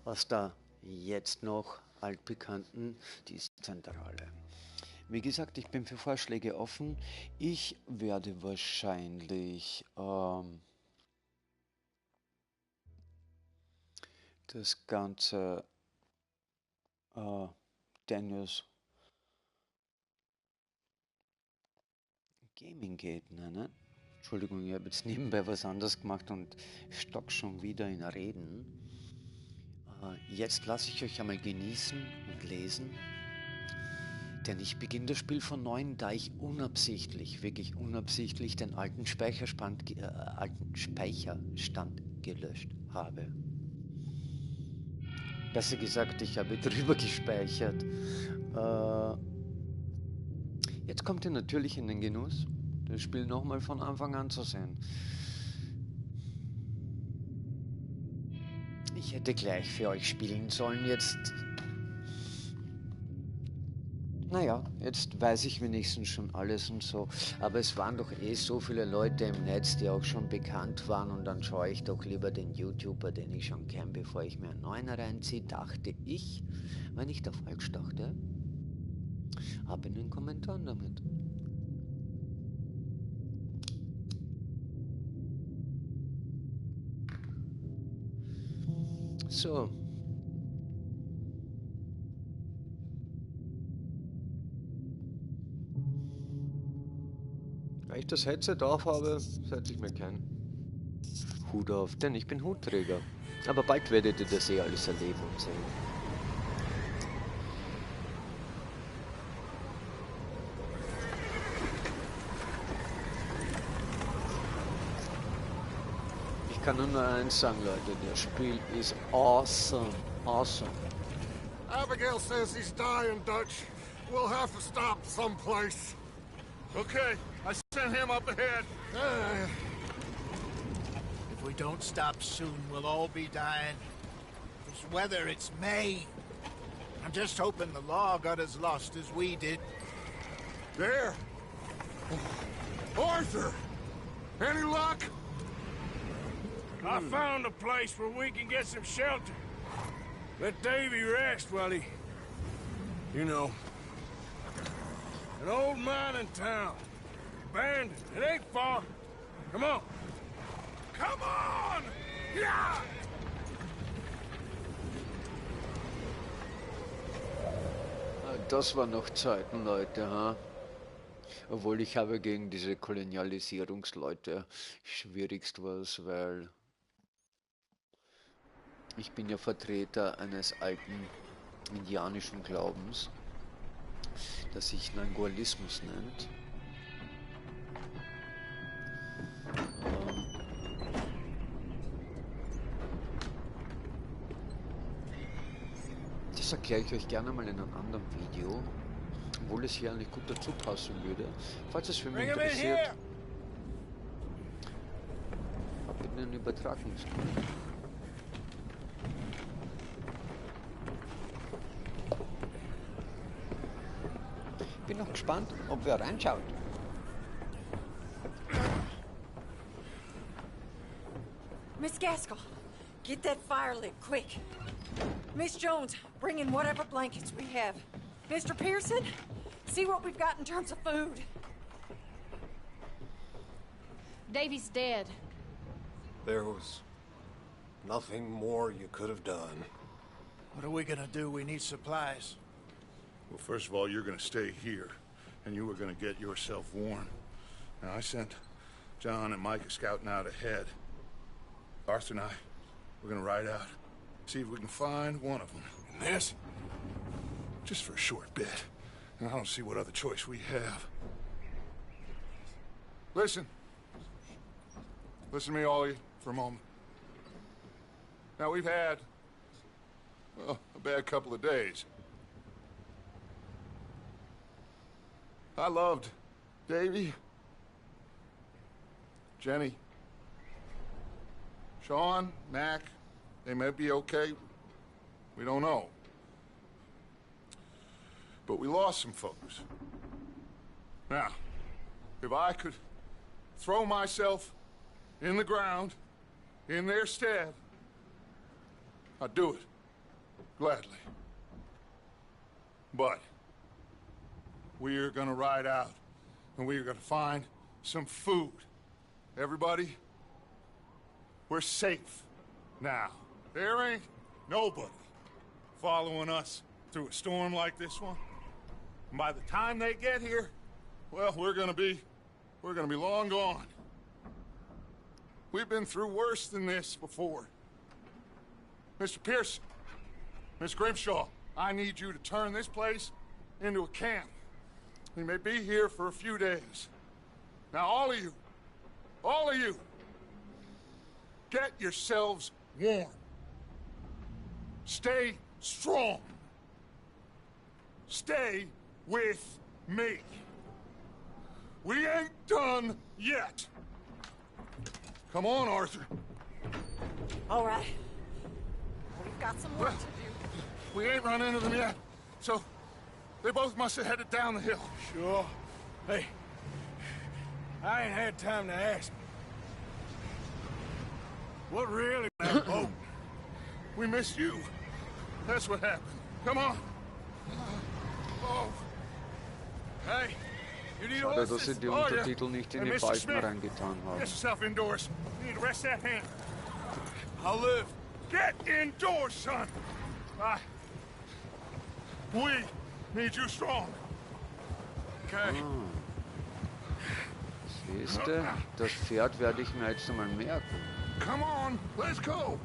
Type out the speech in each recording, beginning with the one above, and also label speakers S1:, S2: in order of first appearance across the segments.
S1: aus der jetzt noch altbekannten Dienstzentrale. Wie gesagt, ich bin für Vorschläge offen. Ich werde wahrscheinlich das Ganze Daniels Gaming Gate nennen. Entschuldigung, ich habe jetzt nebenbei was anderes gemacht und stock schon wieder in Reden. Jetzt lasse ich euch einmal genießen und lesen, denn ich beginne das Spiel von neuem, da ich wirklich unabsichtlich den alten Speicherstand gelöscht habe. Besser gesagt, ich habe drüber gespeichert. Jetzt kommt ihr natürlich in den Genuss, das Spiel nochmal von Anfang an zu sehen. Ich hätte gleich für euch spielen sollen, jetzt... Naja, jetzt weiß ich wenigstens schon alles und so. Aber es waren doch eh so viele Leute im Netz, die auch schon bekannt waren. Und dann schaue ich doch lieber den YouTuber, den ich schon kenne, bevor ich mir einen neuen reinziehe, dachte ich. Wenn ich da falsch dachte, ab in den Kommentaren damit. So. Wenn ich das Headset auf habe, setze ich mir keinen Hut auf, denn ich bin Hutträger. Aber bald werdet ihr das eh alles erleben und sehen. Ich kann nur eins sagen, Leute, das Spiel ist awesome. Awesome.
S2: Abigail says he's dying, Dutch. We'll have to stop someplace.
S3: Okay, I sent him up ahead.
S4: If we don't stop soon, we'll all be dying. This weather, it's May. I'm just hoping the law got as lost as we did.
S2: There. Arthur! Any luck?
S3: I found a place where we can get some shelter. Let Davy rest while he... You know. An old mining town. Abandoned. It ain't far. Come on. Come on! Yeah!
S1: Das waren noch Zeiten, Leute, ha? Obwohl ich habe gegen diese Kolonialisierungsleute schwierigst was, weil ich bin ja Vertreter eines alten indianischen Glaubens, das sich Nangualismus nennt. Das erkläre ich euch gerne mal in einem anderen Video, obwohl es hier eigentlich gut dazu passen würde. Falls es für mich interessiert, ab in den Übertragungskanal. Bin noch gespannt, ob wer reinschaut.
S5: Miss Gaskell, get that fire lit, quick. Miss Jones, bring in whatever blankets we have. Mr. Pearson, see what we've got in terms of food.
S6: Davy's dead.
S2: There was nothing more you could have done.
S4: What are we gonna do? We need supplies.
S3: Well, first of all, you're gonna stay here, and you were gonna get yourself warm. Now, I sent John and Micah scouting out ahead. Arthur and I, we're gonna ride out, see if we can find one of them. And this? Just for a short bit. And I don't see what other choice we have. Listen. Listen to me, all of you, for a moment. Now, we've had, well, a bad couple of days. I loved Davy, Jenny, Sean, Mac. They may be okay. We don't know. But we lost some folks. Now, if I could throw myself in the ground in their stead, I'd do it. Gladly. But we're gonna ride out, and we're gonna find some food. Everybody, we're safe now. There ain't nobody following us through a storm like this one. And by the time they get here, well, we're gonna be long gone. We've been through worse than this before. Mr. Pearson, Miss Grimshaw, I need you to turn this place into a camp. We may be here for a few days. Now, all of you, get yourselves warm. Stay strong. Stay with me. We ain't done yet. Come on, Arthur.
S5: All right. We've got some work to do.
S3: We ain't run into them yet, so they both must have headed down the hill.
S7: Sure. Hey, I ain't had time to ask. What really that boat?
S3: We missed you. That's what happened. Come on. Oh.
S7: Hey, you need
S1: Schade, dass
S7: horses?
S1: sie die
S3: Oh, yeah.
S1: Untertitel nicht in
S3: And
S1: die
S3: Mr.
S1: Balken
S3: Smith,
S1: reingetan
S3: get
S1: haben.
S3: yourself indoors. You need to rest that hand.
S7: I'll live.
S3: Get indoors, son. We need you strong.
S7: Okay.
S1: Siehst du, das Pferd werde ich mir jetzt einmal merken.
S3: Come on, let's go.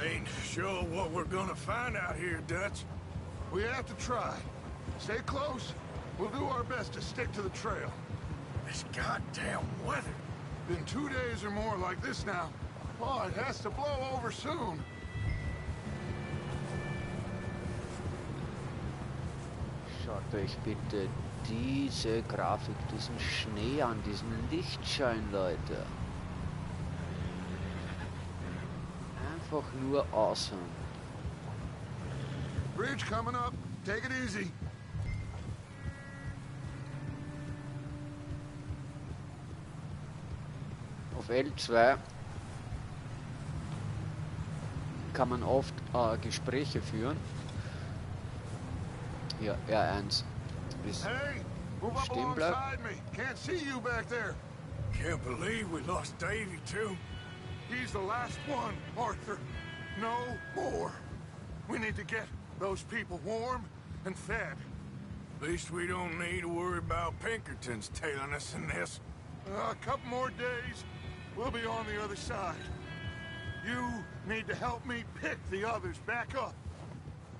S7: Ain't sure what we're gonna find out here, Dutch.
S3: We have to try. Stay close. We'll do our best to stick to the trail.
S7: This goddamn weather.
S3: Been 2 days or more like this now. Oh, it has to blow over soon.
S1: Schaut euch bitte diese Grafik, diesen Schnee an, diesen Lichtschein, Leute. Einfach nur awesome.
S3: Bridge coming up. Take it easy.
S1: Auf L2 kann man oft Gespräche führen. Hier, R1 ist
S3: Hey, move up
S1: stehen bleiben.
S3: alongside me. Can't see you back there.
S7: Can't believe we lost Davy, too.
S3: He's the last one, Arthur. No more. We need to get those people warm and fed.
S7: At least we don't need to worry about Pinkertons tailing us in this.
S3: A couple more days, we'll be on the other side. You need to help me pick the others back up.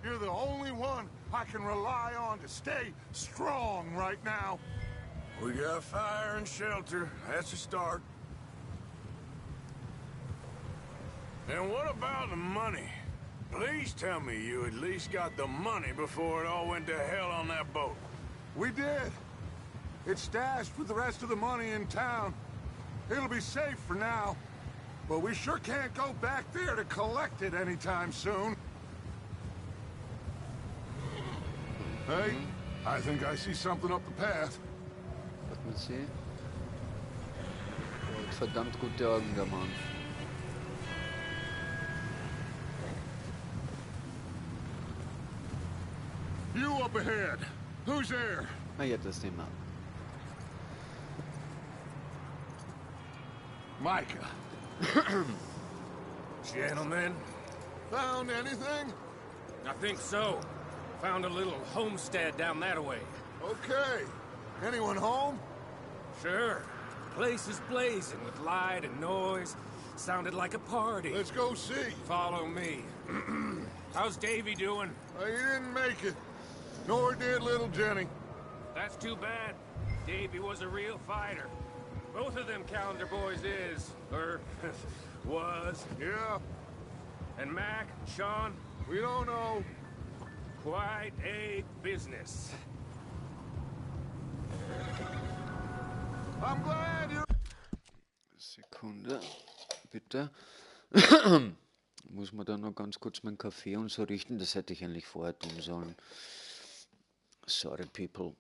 S3: You're the only one I can rely on to stay strong right now.
S7: We got fire and shelter. That's a start. And what about the money? Please tell me you at least got the money before it all went to hell on that boat.
S3: We did. It's stashed with the rest of the money in town. It'll be safe for now. But we sure can't go back there to collect it anytime soon. Hey, I think I see something up the path.
S1: Hat man sie? Er hat verdammt gute Augen, der Mann.
S3: You up ahead. Who's there?
S1: Ah ja, das Thema.
S3: Micah.
S7: Gentlemen,
S3: Found anything?
S8: I think so. Found a little homestead down that way.
S3: Okay. Anyone home?
S8: Sure. Place is blazing with light and noise. Sounded like a party.
S3: Let's go see.
S8: Follow me. How's Davy doing?
S3: He didn't make it. Nor did little Jenny.
S8: That's too bad. Davy was a real fighter. Both of them calendar boys is, or was.
S3: Yeah,
S8: And Mac, Sean,
S3: we don't know.
S8: quite a business.
S3: I'm glad you're...
S1: Sekunde, bitte. Muss man da noch ganz kurz meinen Kaffee und so richten? Das hätte ich eigentlich vorher tun sollen. Sorry, people.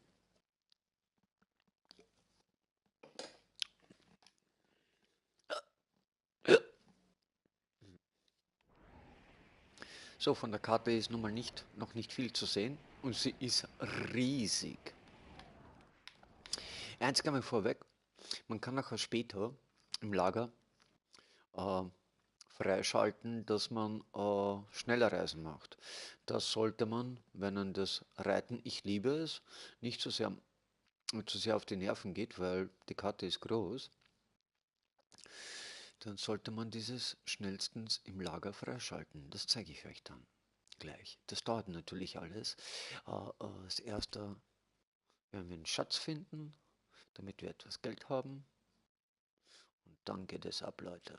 S1: So, von der Karte ist nun mal noch nicht viel zu sehen und sie ist riesig. Eins kann man vorweg, man kann nachher später im Lager freischalten, dass man schneller Reisen macht. Das sollte man, wenn man das Reiten, ich liebe es, nicht zu sehr auf die Nerven geht, weil die Karte ist groß, dann sollte man dieses schnellstens im Lager freischalten. Das zeige ich euch dann gleich. Das dauert natürlich alles. Als erster werden wir einen Schatz finden, damit wir etwas Geld haben. Und dann geht es ab, Leute.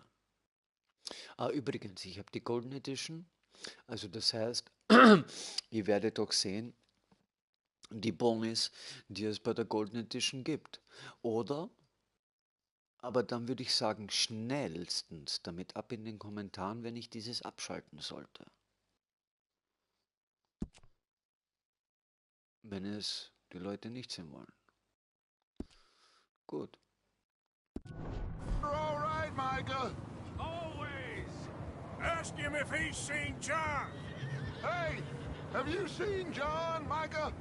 S1: Übrigens, ich habe die Golden Edition. Also das heißt, ihr werdet auch sehen, die Bonis, die es bei der Golden Edition gibt. Oder, aber dann würde ich sagen, schnellstens damit ab in den Kommentaren, wenn ich dieses abschalten sollte. Wenn es die Leute nicht sehen wollen. Gut.
S3: You're all right, Micah.
S7: Always! Ask him if he's seen John!
S3: Hey, have you seen John, Micah?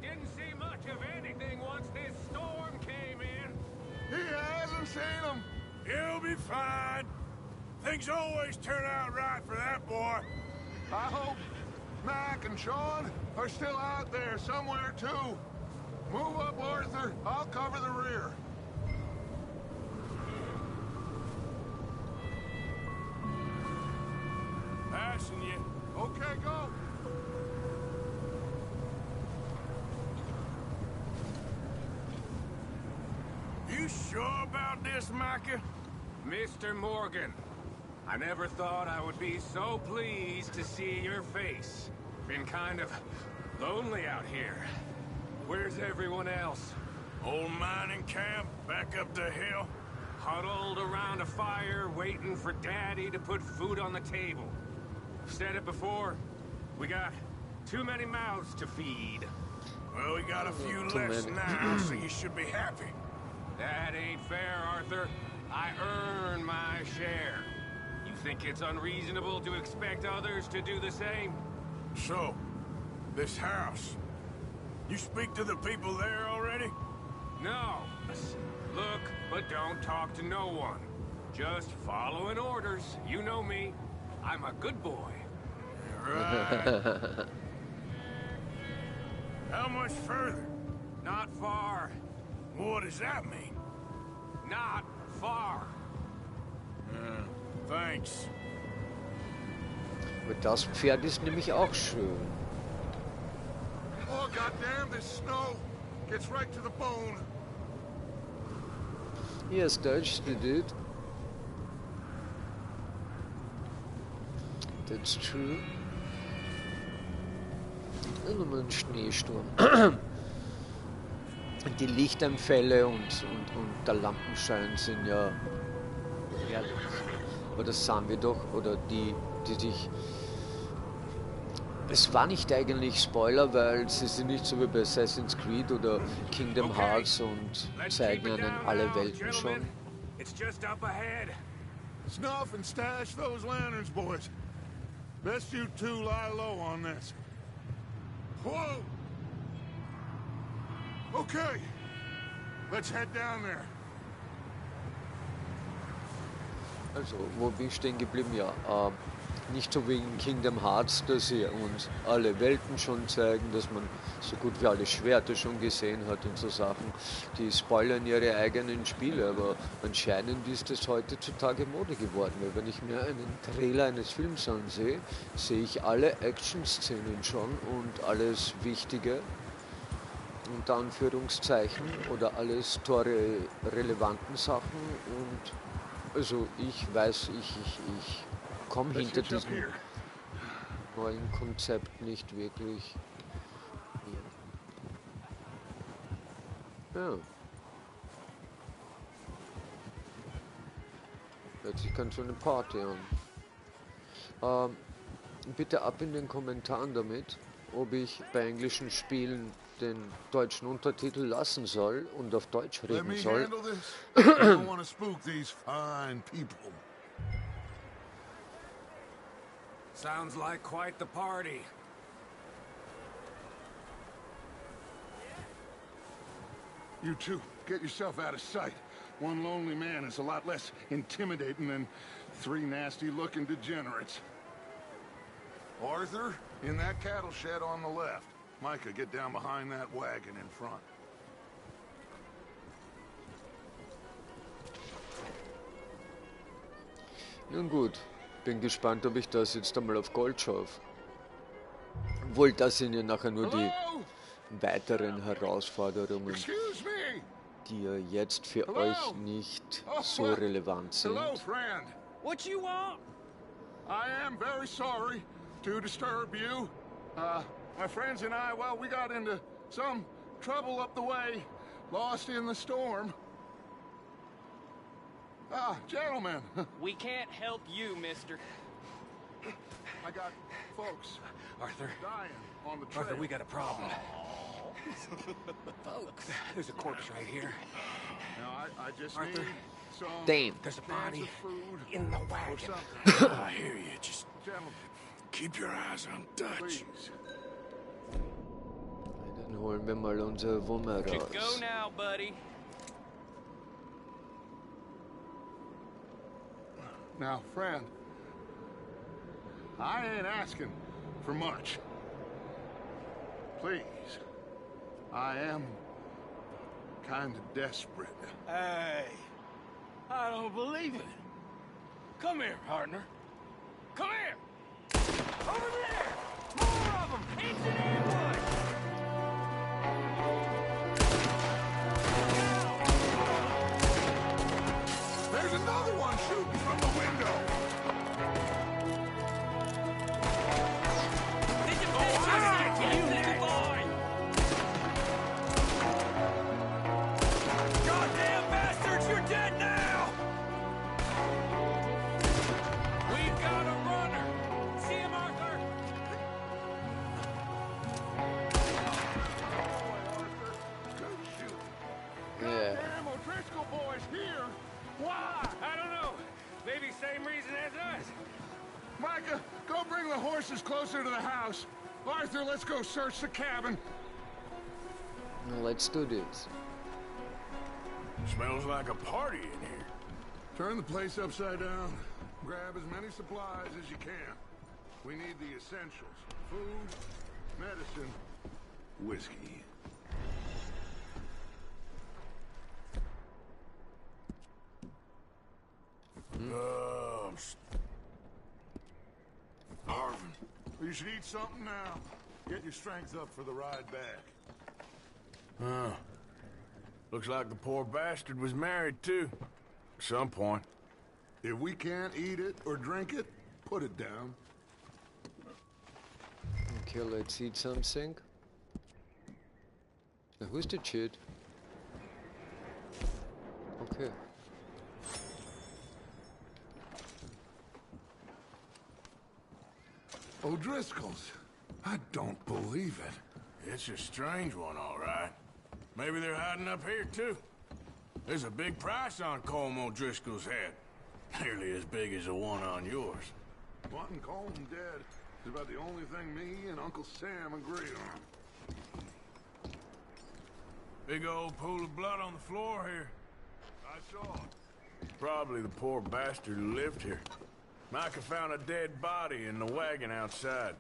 S8: Didn't see much of anything once this storm came in.
S3: He hasn't seen him.
S7: He'll be fine. Things always turn out right for that boy.
S3: I hope Mac and Sean are still out there somewhere, too. Move up, Arthur. I'll cover the rear.
S7: Passing you.
S3: Okay, go.
S7: You sure about this, Micah?
S8: Mr. Morgan, I never thought I would be so pleased to see your face. Been kind of lonely out here. Where's everyone else?
S7: Old mining camp, back up the hill.
S8: Huddled around a fire, waiting for Daddy to put food on the table. Said it before, we got too many mouths to feed.
S7: Well, we got a few
S1: Too
S7: less
S1: many.
S7: now, so you should be happy.
S8: That ain't fair, Arthur. I earn my share. You think it's unreasonable to expect others to do the same?
S7: So, this house. You speak to the people there already?
S8: No. Look, but don't talk to no one. Just following orders. You know me. I'm a good boy.
S7: Right. How much further?
S8: Not far.
S7: What does that mean?
S8: Not far.
S7: Thanks.
S1: Und das Pferd ist nämlich auch schön.
S3: Oh, goddamn, this snow gets right to the bone.
S1: Yes, Dutch, they did. That's true. Und nochmal ein Schneesturm. Die Lichteinfälle und der Lampenschein sind ja herrlich. Aber das sahen wir doch, oder die sich... Es war nicht eigentlich Spoiler, weil sie sind nicht so wie bei Assassin's Creed oder Kingdom Hearts und zeigen einen alle Welten schon.
S8: It's just up ahead.
S3: Snuff and stash those lanterns, boys. Best you two lie low on this. Whoa! Okay, let's head down there.
S1: Also, wo bin ich stehen geblieben? Ja, nicht so wie in Kingdom Hearts, dass sie uns alle Welten schon zeigen, dass man so gut wie alle Schwerter schon gesehen hat und so Sachen. Die spoilern ihre eigenen Spiele, aber anscheinend ist es heutzutage Mode geworden. Weil wenn ich mir einen Trailer eines Films ansehe, sehe ich alle Action-Szenen schon und alles Wichtige, unter Anführungszeichen, oder alle story-relevanten Sachen. Und also ich weiß, ich komme hinter diesem neuen Konzept nicht wirklich. Ja. Hört sich ganz so eine Party an. Bitte ab in den Kommentaren damit, ob ich bei englischen Spielen den deutschen Untertitel lassen soll und auf Deutsch
S3: Let
S1: reden
S3: me
S1: soll.
S3: handle this. I don't want to spook these fine people.
S8: Sounds like quite the party.
S3: You two, get yourself out of sight. One lonely man is a lot less intimidating than 3 nasty-looking degenerates. Arthur, in that cattle shed on the left. Micah, get down behind that wagon in front.
S1: Nun gut, bin gespannt, ob ich das jetzt einmal auf Gold schaffe. Obwohl, das sind ja nachher nur die weiteren Herausforderungen,
S3: Excuse me!
S1: die ja jetzt für euch nicht so relevant sind.
S3: Hello, friend.
S8: What you want?
S3: I am very sorry to disturb you. My friends and I, well, we got into some trouble up the way, lost in the storm. Gentlemen.
S9: We can't help you, mister.
S3: I got folks
S8: Arthur.
S3: dying on the trail.
S8: Arthur, we got a problem. Folks. There's a corpse right here.
S3: Now, I just
S8: Arthur.
S3: need some
S1: Damn.
S8: There's a
S3: cans
S8: body
S3: of food
S8: in the
S3: or
S8: wagon.
S3: something.
S7: I hear you. Just
S3: Gentlemen,
S7: keep your eyes on Dutch.
S3: please.
S1: Dann holen wir mal unser Wummer
S9: Go
S1: raus.
S9: now, buddy.
S3: Now, friend, I ain't asking for much. Please, I am kind of desperate.
S7: Hey, I don't believe it. Come here, partner. Come here.
S9: Over there! More of them! It's an ambush!
S3: There's another one shooting from the window.
S9: This is you, boy! Goddamn bastards, you're dead now! We've got a runner! See him, Arthur?
S3: Good shoot.
S1: Yeah.
S3: Damn, O'Driscoll boys here.
S8: Why? I don't know. Maybe same reason as us.
S3: Micah, go bring the horses closer to the house. Arthur, let's go search the cabin.
S1: Now let's do this.
S7: Smells like a party in here.
S3: Turn the place upside down. Grab as many supplies as you can. We need the essentials. Food, medicine, whiskey.
S7: Harvin.
S3: You should eat something now. Get your strength up for the ride back.
S7: Looks like the poor bastard was married, too. At some point.
S3: If we can't eat it or drink it, put it down.
S1: Okay, let's eat something. Now, who's the kid? Okay.
S3: O'Driscoll's. I don't believe it.
S7: It's a strange one, all right. Maybe they're hiding up here, too. There's a big price on Colm O'Driscoll's head. Nearly as big as the one on yours.
S3: Wanting Colm dead is about the only thing me and Uncle Sam agree on.
S7: Big old pool of blood on the floor here.
S3: I saw it.
S7: Probably the poor bastard who lived here. Micah found a dead body in the wagon outside.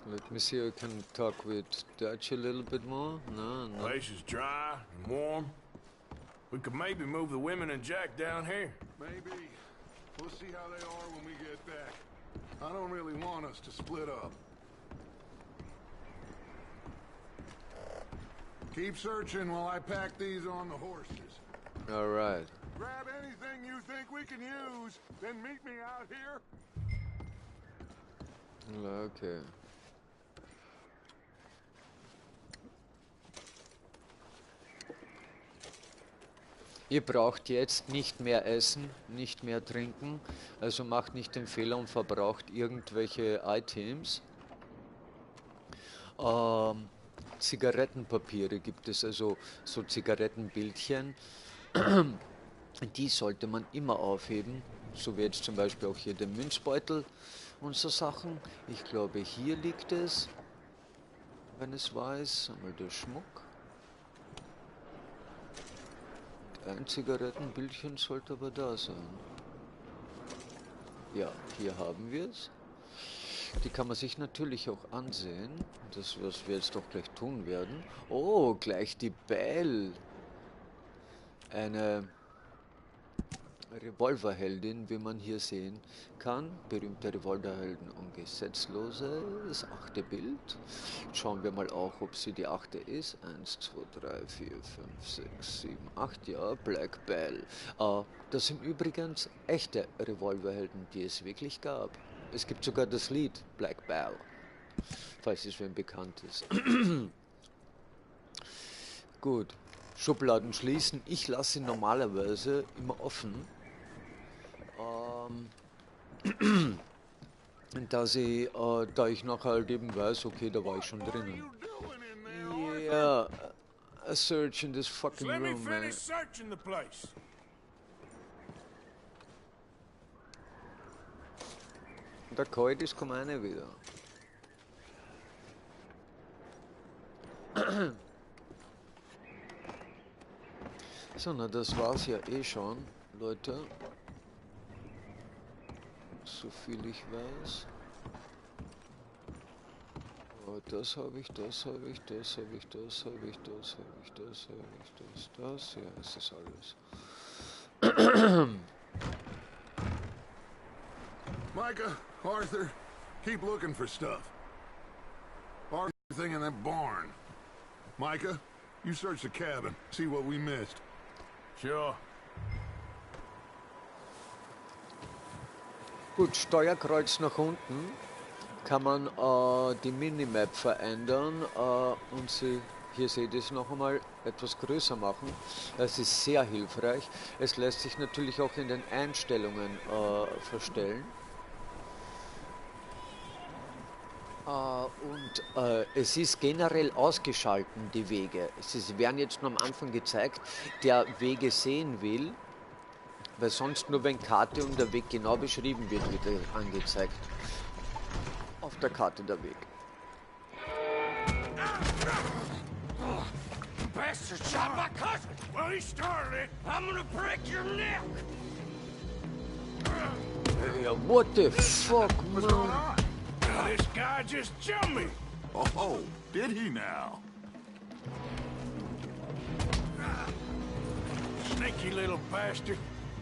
S1: Let me see, I can talk with Dutch a little bit more. No, no.
S7: Place is dry and warm. We could maybe move the women and Jack down here.
S3: Maybe. We'll see how they are when we get back. I don't really want us to split up. Keep searching while I pack these on the horses.
S1: All right.
S3: Grab anything you think we can use, then meet me out here.
S1: Okay. Ihr braucht jetzt nicht mehr essen, nicht mehr trinken, also macht nicht den Fehler und verbraucht irgendwelche Items. Zigarettenpapiere gibt es, also so Zigarettenbildchen. Die sollte man immer aufheben, so wie jetzt zum Beispiel auch hier den Münzbeutel und so Sachen. Ich glaube, hier liegt es, wenn es weiß, einmal der Schmuck. Und ein Zigarettenbildchen sollte aber da sein. Ja, hier haben wir es. Die kann man sich natürlich auch ansehen. Das, was wir jetzt doch gleich tun werden. Oh, gleich die Belle. Eine Revolverheldin, wie man hier sehen kann. Berühmte Revolverhelden und Gesetzlose. Das 8. Bild. Schauen wir mal auch, ob sie die 8. ist. 1, 2, 3, 4, 5, 6, 7, 8. Ja, Black Belle. Das sind übrigens echte Revolverhelden, die es wirklich gab. Es gibt sogar das Lied Black Belle, falls es wem bekannt ist. Gut, Schubladen schließen. Ich lasse sie normalerweise immer offen, da ich nachher halt eben weiß, okay, da war ich schon drinnen. Ja, a search in this fucking
S7: Let me
S1: room, man.
S7: finish searching the place.
S1: Der kalt ist, komm eine wieder. So, na das war's ja eh schon, Leute. So viel ich weiß. Oh, das habe ich, das habe ich, das habe ich, das habe ich, das habe ich, das habe ich, das. Ja, es ist alles.
S3: Micah, Arthur, keep looking for stuff. Everything in that barn. Micah, you search the cabin, see what we missed.
S7: Sure.
S1: Gut, Steuerkreuz nach unten kann man die Minimap verändern und sie, hier seht ihr es noch einmal, etwas größer machen. Das ist sehr hilfreich. Es lässt sich natürlich auch in den Einstellungen verstellen. Es ist generell ausgeschalten, die Wege. Es werden jetzt nur am Anfang gezeigt, der Wege sehen will, weil sonst nur wenn Karte und der Weg genau beschrieben wird, wird er angezeigt. Auf der Karte der Weg.
S9: Bastard shot my cousin!
S7: Well, he started it.
S9: I'm gonna break your neck!
S1: Ja, what the fuck,
S3: What's going
S1: man?
S3: on?
S7: This guy just jumped me.
S3: Oh, did he now?
S7: Sneaky little bastard.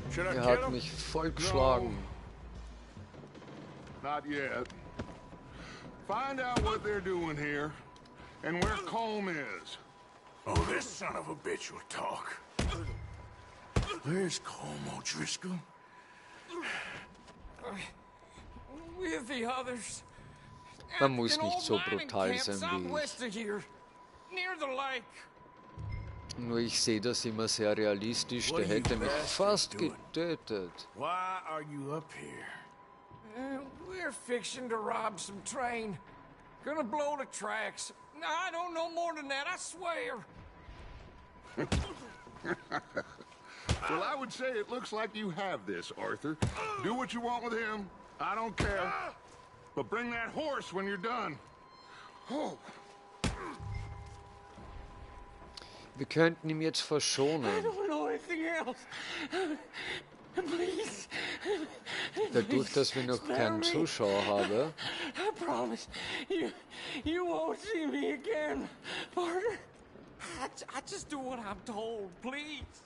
S7: Should I
S1: Er
S7: kill
S1: hat
S7: him?
S1: mich voll geschlagen.
S3: Not yet. Find out what they're doing here and where Colm is.
S7: Oh, this son of a bitch will talk. Where's Colm O'Driscoll?
S9: With the others.
S1: Man muss
S9: An
S1: nicht
S9: old
S1: so
S9: mining
S1: brutal
S9: camp
S1: sein wie
S9: southwest of here, near the lake.
S1: ich. Nur ich sehe das immer sehr realistisch.
S7: What
S1: Der
S7: are you
S1: hätte mich
S7: bastards
S1: fast
S7: doing?
S1: getötet.
S7: Why are you up here?
S9: We're fixing to rob some train. Gonna blow the tracks. No, I don't know more than that, I swear.
S3: Well, I would say it looks like you have this, Arthur. Do what you want with him. I don't care. But bring that horse when you're done. Oh.
S1: Wir könnten ihn jetzt
S9: I
S1: verschonen.
S9: don't know anything else. Please.
S1: Dadurch, dass wir noch keinen Zuschauer haben.
S9: I promise you won't see me again, partner. I just do what I'm told, please.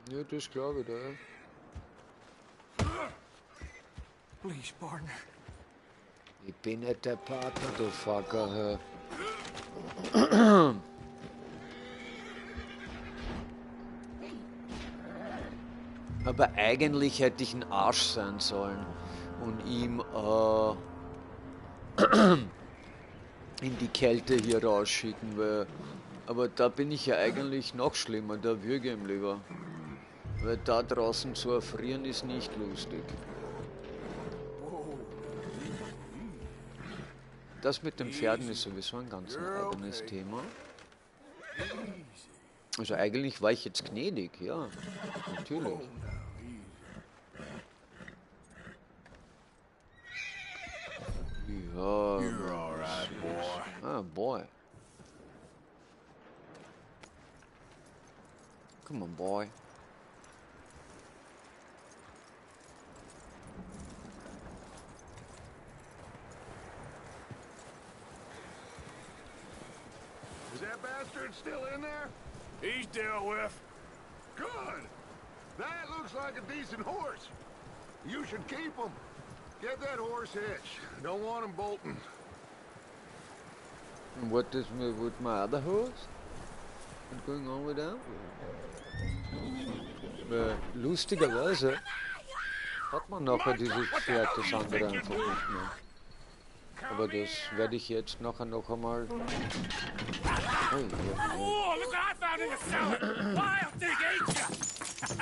S1: Ja, das glaube ich da.
S9: Please, partner.
S1: Ich bin nicht der Partner, du Fucker. Aber eigentlich hätte ich ein Arsch sein sollen und ihm in die Kälte hier rausschicken, weil, aber da bin ich ja eigentlich noch schlimmer, da würge ich ihm lieber. Weil da draußen zu erfrieren ist nicht lustig. das mit den Pferden ist sowieso ein ganz eigenes Thema. Also eigentlich war ich jetzt gnädig, ja, natürlich. Ja,
S7: You're all right, boy.
S1: ah, boy. Come on, boy.
S3: Is that bastard still in there?
S7: He's dealt with.
S3: Good. That looks like a decent horse. You should keep him. Get that horse hitched. Don't want him bolting.
S1: And what is with my other horse? What's going on with that? Lustigerweise hat man nachher dieses Pferd, das andere einfach nicht mehr. Aber das werde ich jetzt nachher noch einmal... Oh, ja.
S8: Oh, look what I found in the cellar! Wild thing, ain't ya?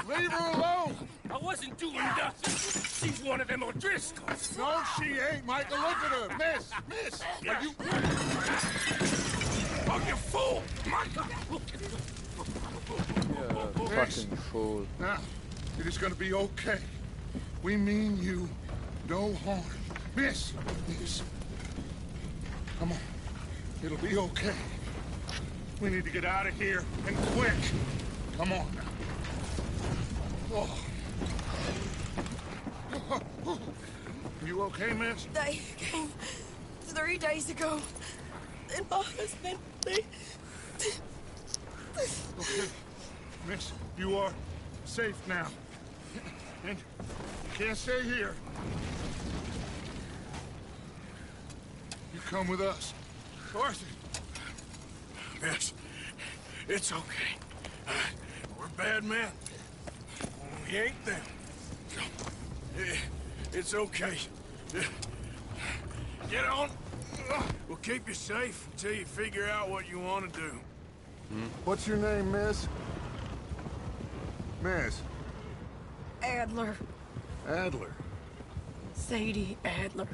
S3: Leave her alone!
S8: I wasn't doing nothing. She's one of them O'Driscolls.
S3: No, she ain't, Michael. Look at her. Miss! Are you...
S8: Oh, you fool! Michael!
S1: Yeah, fucking fool.
S3: Now, it is gonna be okay. We mean you no harm. Miss! Come on. It'll be okay. We need to get out of here, and quick. Come on now. Oh. You okay, miss?
S10: They came 3 days ago. And my husband, they...
S3: Okay. Miss, you are safe now. And you can't stay here. You come with us. Arthur.
S7: Miss, it's okay. We're bad men. We ain't them. It's okay. Get on. We'll keep you safe until you figure out what you want to do.
S3: What's your name, miss? Miss.
S10: Adler.
S3: Adler.
S10: Sadie Adler.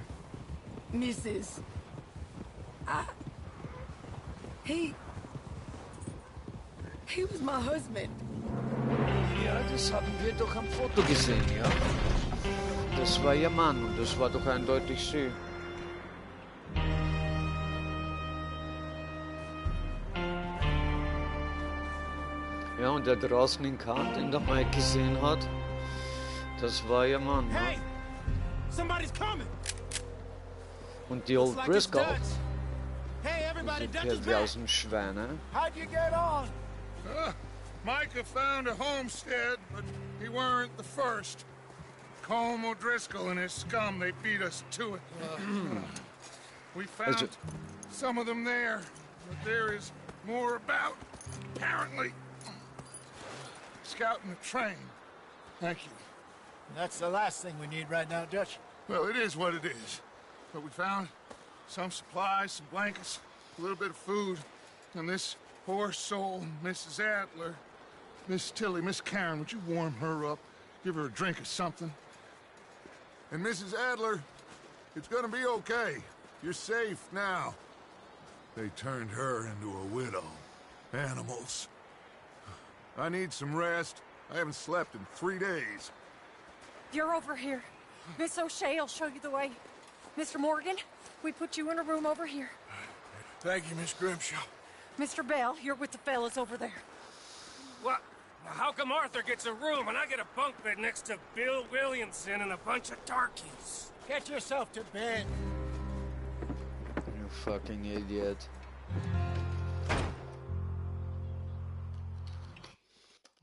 S10: Mrs. He was my husband.
S1: Ja, das haben wir doch am Foto gesehen, ja. Das war ihr Mann und das war doch eindeutig sie. Ja, und der draußen in Kant, den der Mike gesehen hat, das war ihr Mann. Ne?
S8: Hey! Somebody's coming!
S1: Und die Old Briscoe,
S8: Hey, everybody,
S1: die
S8: Dutch is
S1: Kerl
S8: back!
S1: aus dem Schweine.
S8: How'd you get on?
S3: Micah found a homestead, but he weren't the first. Colm O'Driscoll and his scum, they beat us to it. We found some of them there, but there is more about, apparently. Scouting the train. Thank you.
S4: That's the last thing we need right now, Dutch.
S3: Well, it is what it is. But we found some supplies, some blankets, a little bit of food, and this poor soul, Mrs. Adler, Miss Tilly, Miss Karen, would you warm her up? Give her a drink or something? And Mrs. Adler, it's gonna be okay. You're safe now. They turned her into a widow. Animals. I need some rest. I haven't slept in 3 days.
S5: You're over here. Miss O'Shea will show you the way. Mr. Morgan, we put you in a room over here.
S7: Thank you, Miss Grimshaw.
S5: Mr. Bell, you're with the fellas over there.
S8: What? How come Arthur gets a room and I get a bunk bed next to Bill Williamson and a bunch of darkies?
S4: Get yourself to bed.
S1: You fucking idiot.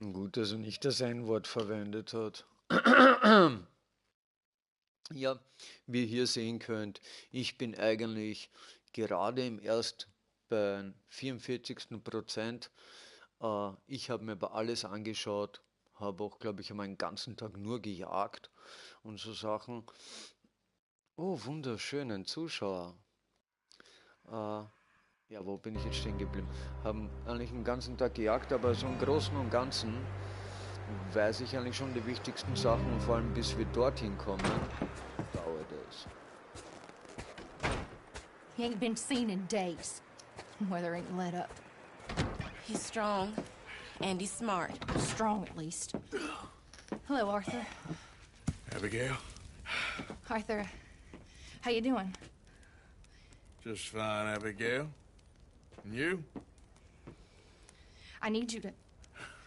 S1: Gut, dass er nicht das N-Wort verwendet hat. Ja, wie ihr hier sehen könnt, ich bin eigentlich gerade erst bei 44%. Ich habe mir aber alles angeschaut, habe auch, glaube ich, meinen ganzen Tag nur gejagt und so Sachen. Oh, wunderschönen Zuschauer. Ja, wo bin ich jetzt stehen geblieben? Haben eigentlich den ganzen Tag gejagt, aber so im Großen und Ganzen weiß ich eigentlich schon die wichtigsten Sachen und vor allem bis wir dorthin kommen, dauert es.
S6: He ain't been seen in days. Weather ain't let up.
S10: He's strong, and he's smart.
S6: Strong, at least. Hello, Arthur.
S7: Abigail?
S6: Arthur, how you doing?
S7: Just fine, Abigail. And you?
S6: I need you to...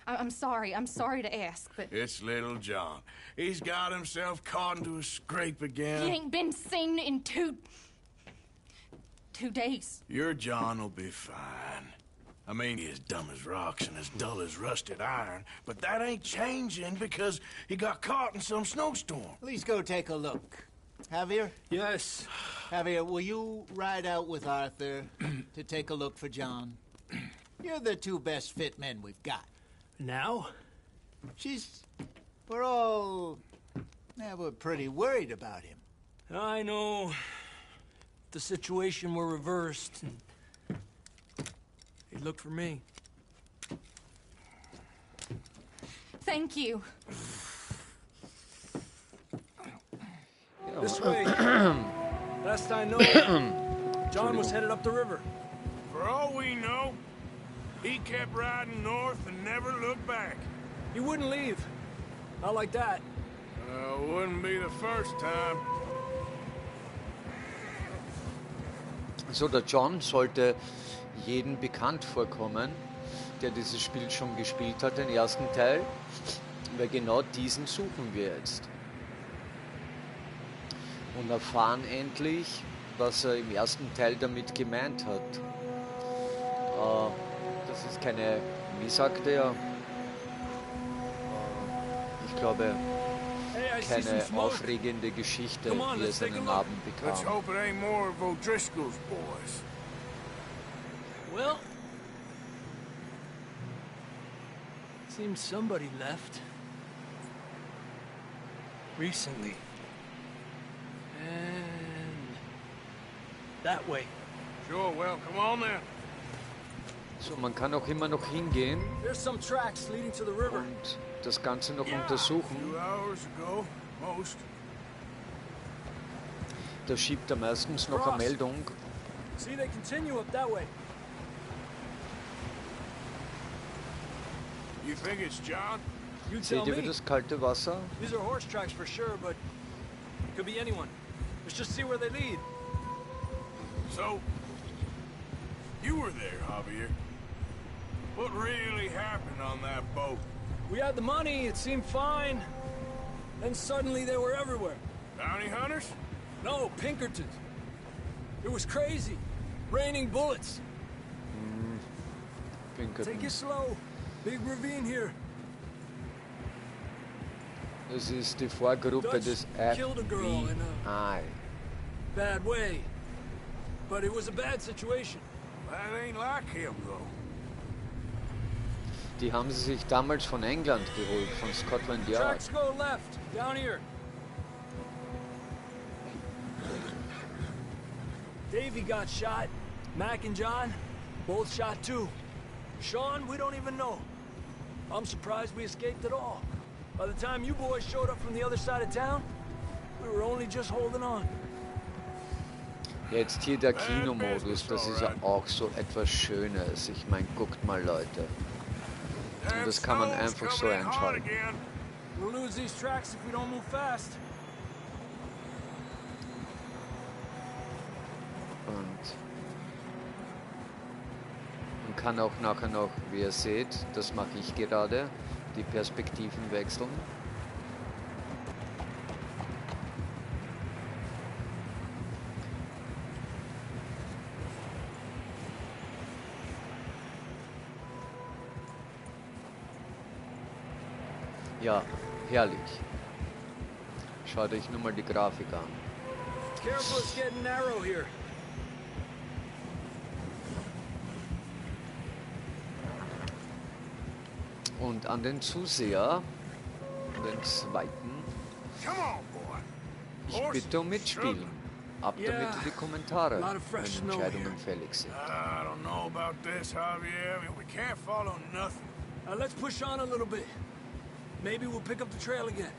S6: I'm sorry to ask, but...
S7: It's little John. He's got himself caught into a scrape again.
S6: He ain't been seen in two days.
S7: Your John will be fine. I mean, he's dumb as rocks and as dull as rusted iron, but that ain't changing because he got caught in some snowstorm.
S4: Please go take a look. Javier?
S11: Yes.
S4: Javier, will you ride out with Arthur to take a look for John? You're the two best fit men we've got.
S11: Now?
S4: We're pretty worried about him.
S11: I know. If the situation were reversed, he'd look for me.
S6: Thank you.
S11: This way. Last I know, John was headed up the river.
S7: For all we know, he kept riding north and never looked back.
S11: He wouldn't leave. Not like that.
S7: Wouldn't be the first time.
S1: So, der John sollte jedem bekannt vorkommen, der dieses Spiel schon gespielt hat, den ersten Teil, weil genau diesen suchen wir jetzt. Und erfahren endlich, was er im ersten Teil damit gemeint hat. Das ist keine, wie sagt er, ich glaube, keine aufregende Geschichte, wie er seinen Namen
S7: Let's
S1: bekam.
S7: hope it ain't more of O'Driscoll's boys.
S11: Well, seems somebody left. Recently. And that way.
S7: Sure, well, come on then.
S1: So, man kann auch immer noch hingehen
S11: There's some tracks leading to the river.
S1: und das Ganze noch
S7: A
S1: untersuchen.
S7: few hours ago, most.
S1: Da schiebt er meistens noch eine Meldung.
S11: See, they continue up that way.
S7: You think it's John?
S11: You tell
S1: Seht ihr
S11: me.
S1: wie das kalte Wasser?
S11: These are horse tracks for sure, but could be anyone. Let's just see where they lead.
S7: So, you were there, Javier. What really happened on that boat?
S11: We had the money, it seemed fine. Then suddenly they were everywhere.
S7: Bounty hunters?
S11: No, Pinkertons. It was crazy. Raining bullets. Take it slow. Big ravine here.
S1: Das ist die Vorgruppe des
S11: killed a girl in
S1: FBI.
S11: Bad way. But it was a bad situation.
S7: That ain't like him, though.
S1: Die haben sie sich damals von England geholt, von Scotland Yard.
S11: Tracks go left, down here. Davey got shot. Mac and John, both shot too. Sean, we don't even know. I'm surprised we escaped at all. By the time you boys showed up from the other side of town, we were only just holding on.
S1: Jetzt hier der Kinomodus, das ist ja auch so etwas Schönes. Ich meine, guckt mal, Leute. Und das kann man einfach so einschalten.
S11: We'll lose these tracks if we don't move fast.
S1: Und man kann auch nachher noch, wie ihr seht, das mache ich gerade, die Perspektiven wechseln. Ja, herrlich. Schaut euch nur mal die Grafik an.
S11: Careful, it's getting narrow here.
S1: Und an den Zuseher, den zweiten, ich bitte um Mitspielen. Ab damit die Kommentare, wenn Entscheidungen fällig sind.
S7: I don't know about this, Javier. I mean, we can't follow nothing.
S11: Let's push on a little bit. Maybe we'll pick up the trail again.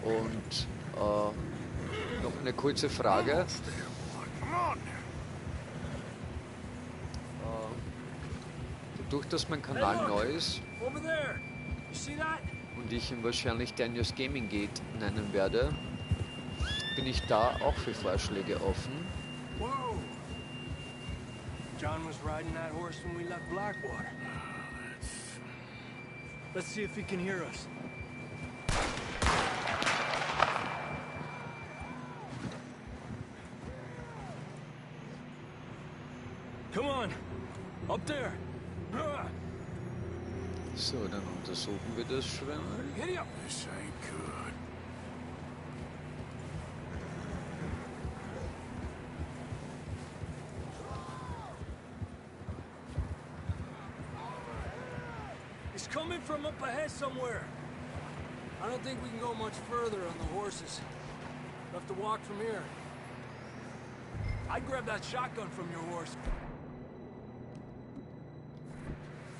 S1: Und Noch eine kurze Frage. Dadurch, dass mein Kanal neu ist und ich ihn wahrscheinlich Daniels Gaming Gate nennen werde, bin ich da auch für Vorschläge offen.
S11: Whoa! John was riding that horse when we left Blackwater. Let's see if he can hear us. Come on, up there.
S1: So, dann untersuchen wir das schnell.
S11: Giddy up.
S7: This ain't good.
S11: He's coming from up ahead somewhere. I don't think we can go much further on the horses. We'll have to walk from here. I'd grab that shotgun from your horse.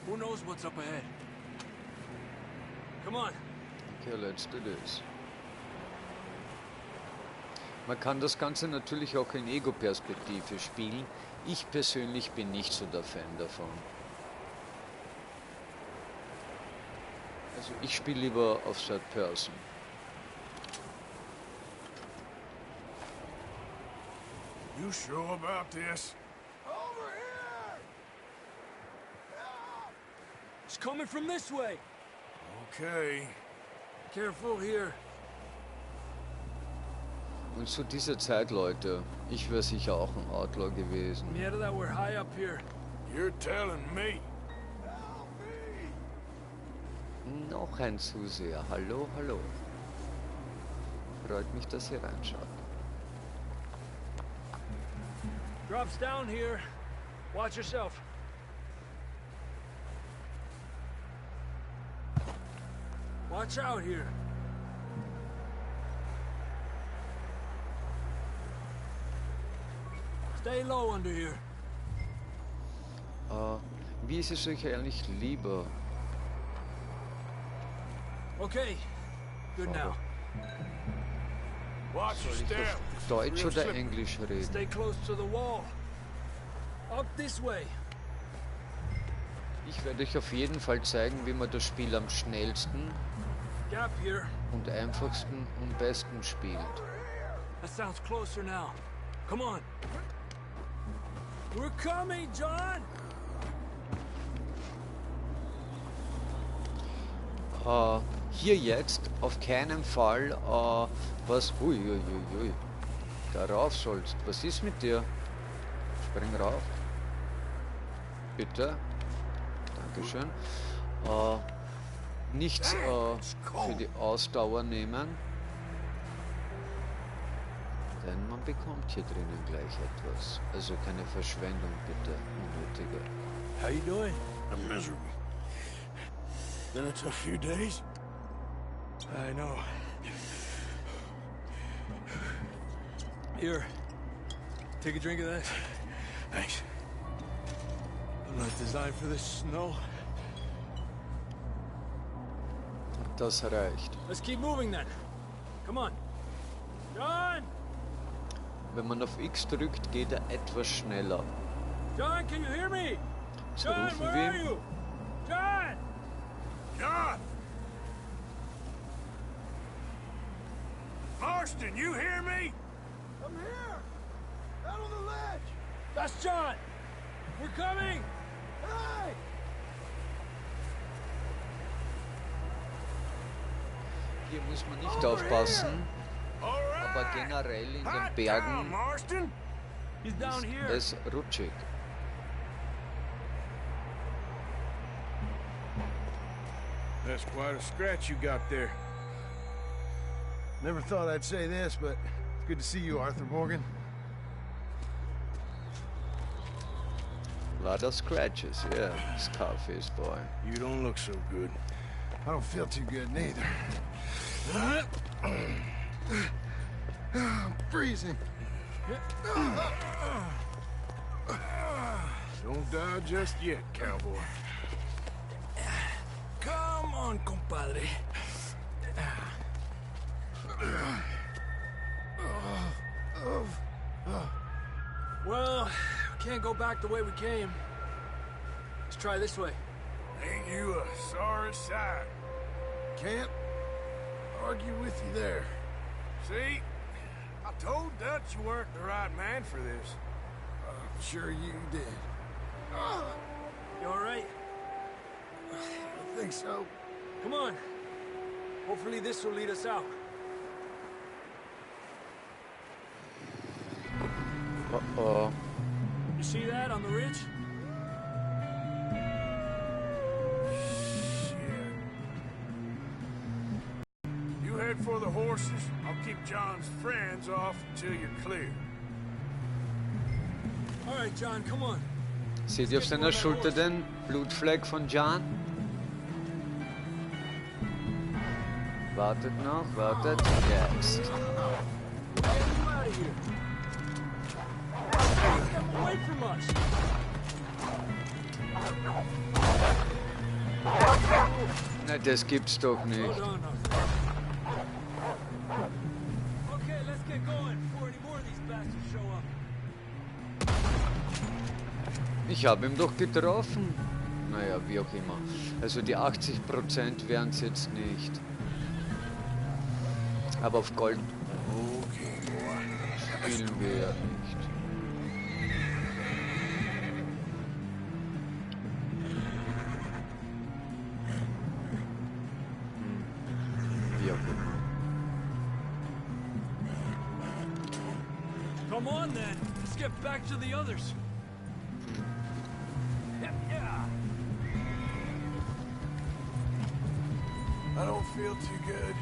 S11: Who knows what's up ahead? Come on.
S1: Okay, let's do this. Man kann das Ganze natürlich auch in Ego-Perspektive spielen. Ich persönlich bin nicht so der Fan davon. Also ich spiele lieber auf Third Person.
S7: You sure about this?
S2: Over here!
S11: It's coming from this way.
S7: Okay.
S11: Careful here.
S1: Und zu dieser Zeit, Leute, ich wäre sicher auch ein Outlaw gewesen.
S11: Mierda, that we're high up here.
S7: You're telling me.
S1: Noch ein Zuseher. Hallo, hallo. Freut mich, dass ihr reinschaut.
S11: Drops down here. Watch yourself. Watch out here. Stay low under here.
S1: Wie ist es euch eigentlich lieber?
S11: Okay, good now.
S7: Watch your
S1: Soll ich
S7: step.
S1: auf Deutsch oder Englisch reden?
S11: Stay close to the wall. Up this way.
S1: Ich werde euch auf jeden Fall zeigen, wie man das Spiel am schnellsten
S11: Gap here.
S1: und einfachsten und besten spielt.
S11: That sounds closer now. Come on. We're coming, John!
S1: Hier jetzt auf keinen Fall was... Ui. Darauf sollst. Was ist mit dir? Spring rauf. Bitte. Dankeschön. Nichts für die Ausdauer nehmen. Denn man bekommt hier drinnen gleich etwas. Also keine Verschwendung, bitte. Unnötige.
S11: How you doing?
S7: I'm miserable. Been a tough few days.
S11: I know. Here, take a drink of that.
S7: Thanks.
S11: I'm not designed for this snow.
S1: Das reicht.
S11: Let's keep moving then. Come on. John!
S1: Wenn man auf X drückt, geht er etwas schneller.
S11: John, can you hear me?
S1: So
S11: John,
S1: rufen
S11: where
S1: wir
S11: are
S1: ihn.
S11: you? John!
S7: John! Marston, you hear me?
S2: I'm here! Out on the ledge!
S11: That's John! We're coming!
S2: Hey!
S1: Hier muss man nicht aufpassen, aber generell in den Bergen
S7: Marston?
S11: He's down here.
S1: ist es rutschig.
S7: That's quite a scratch you got there.
S2: Never thought I'd say this, but it's good to see you, Arthur Morgan.
S1: Lot of scratches, yeah, Scarface boy.
S7: You don't look so good.
S2: I don't feel too good neither. I'm freezing.
S7: Don't die just yet, cowboy.
S11: Come on, compadre. Well, we can't go back the way we came. Let's try this way.
S7: Ain't you a sorry sight?
S2: Can't argue with you there.
S7: See? I told Dutch you weren't the right man for this.
S2: I'm sure you did.
S11: You all right?
S2: I think so.
S11: Come on. Hopefully this will lead us out.
S1: Uh-oh.
S11: You see that on the ridge?
S7: Shit. You head for the horses. I'll keep John's friends off until you're clear.
S11: All right, John, come on.
S1: Seht ihr auf seiner Schulter den Blutfleck von John? Wartet noch, wartet. Jetzt.
S11: Get him out of here. Get him away from us.
S1: Na, das gibt's doch nicht.
S11: Hold on, Arthur. Okay, let's get going before any more of these bastards show up.
S1: Ich habe ihn doch getroffen. Naja, wie auch immer. Also die 80% wären es jetzt nicht. Aber auf Gold spielen wir ja nicht. Wie auch immer.
S11: Come on, then. Let's get back to the others. Yeah.
S2: I don't feel too good.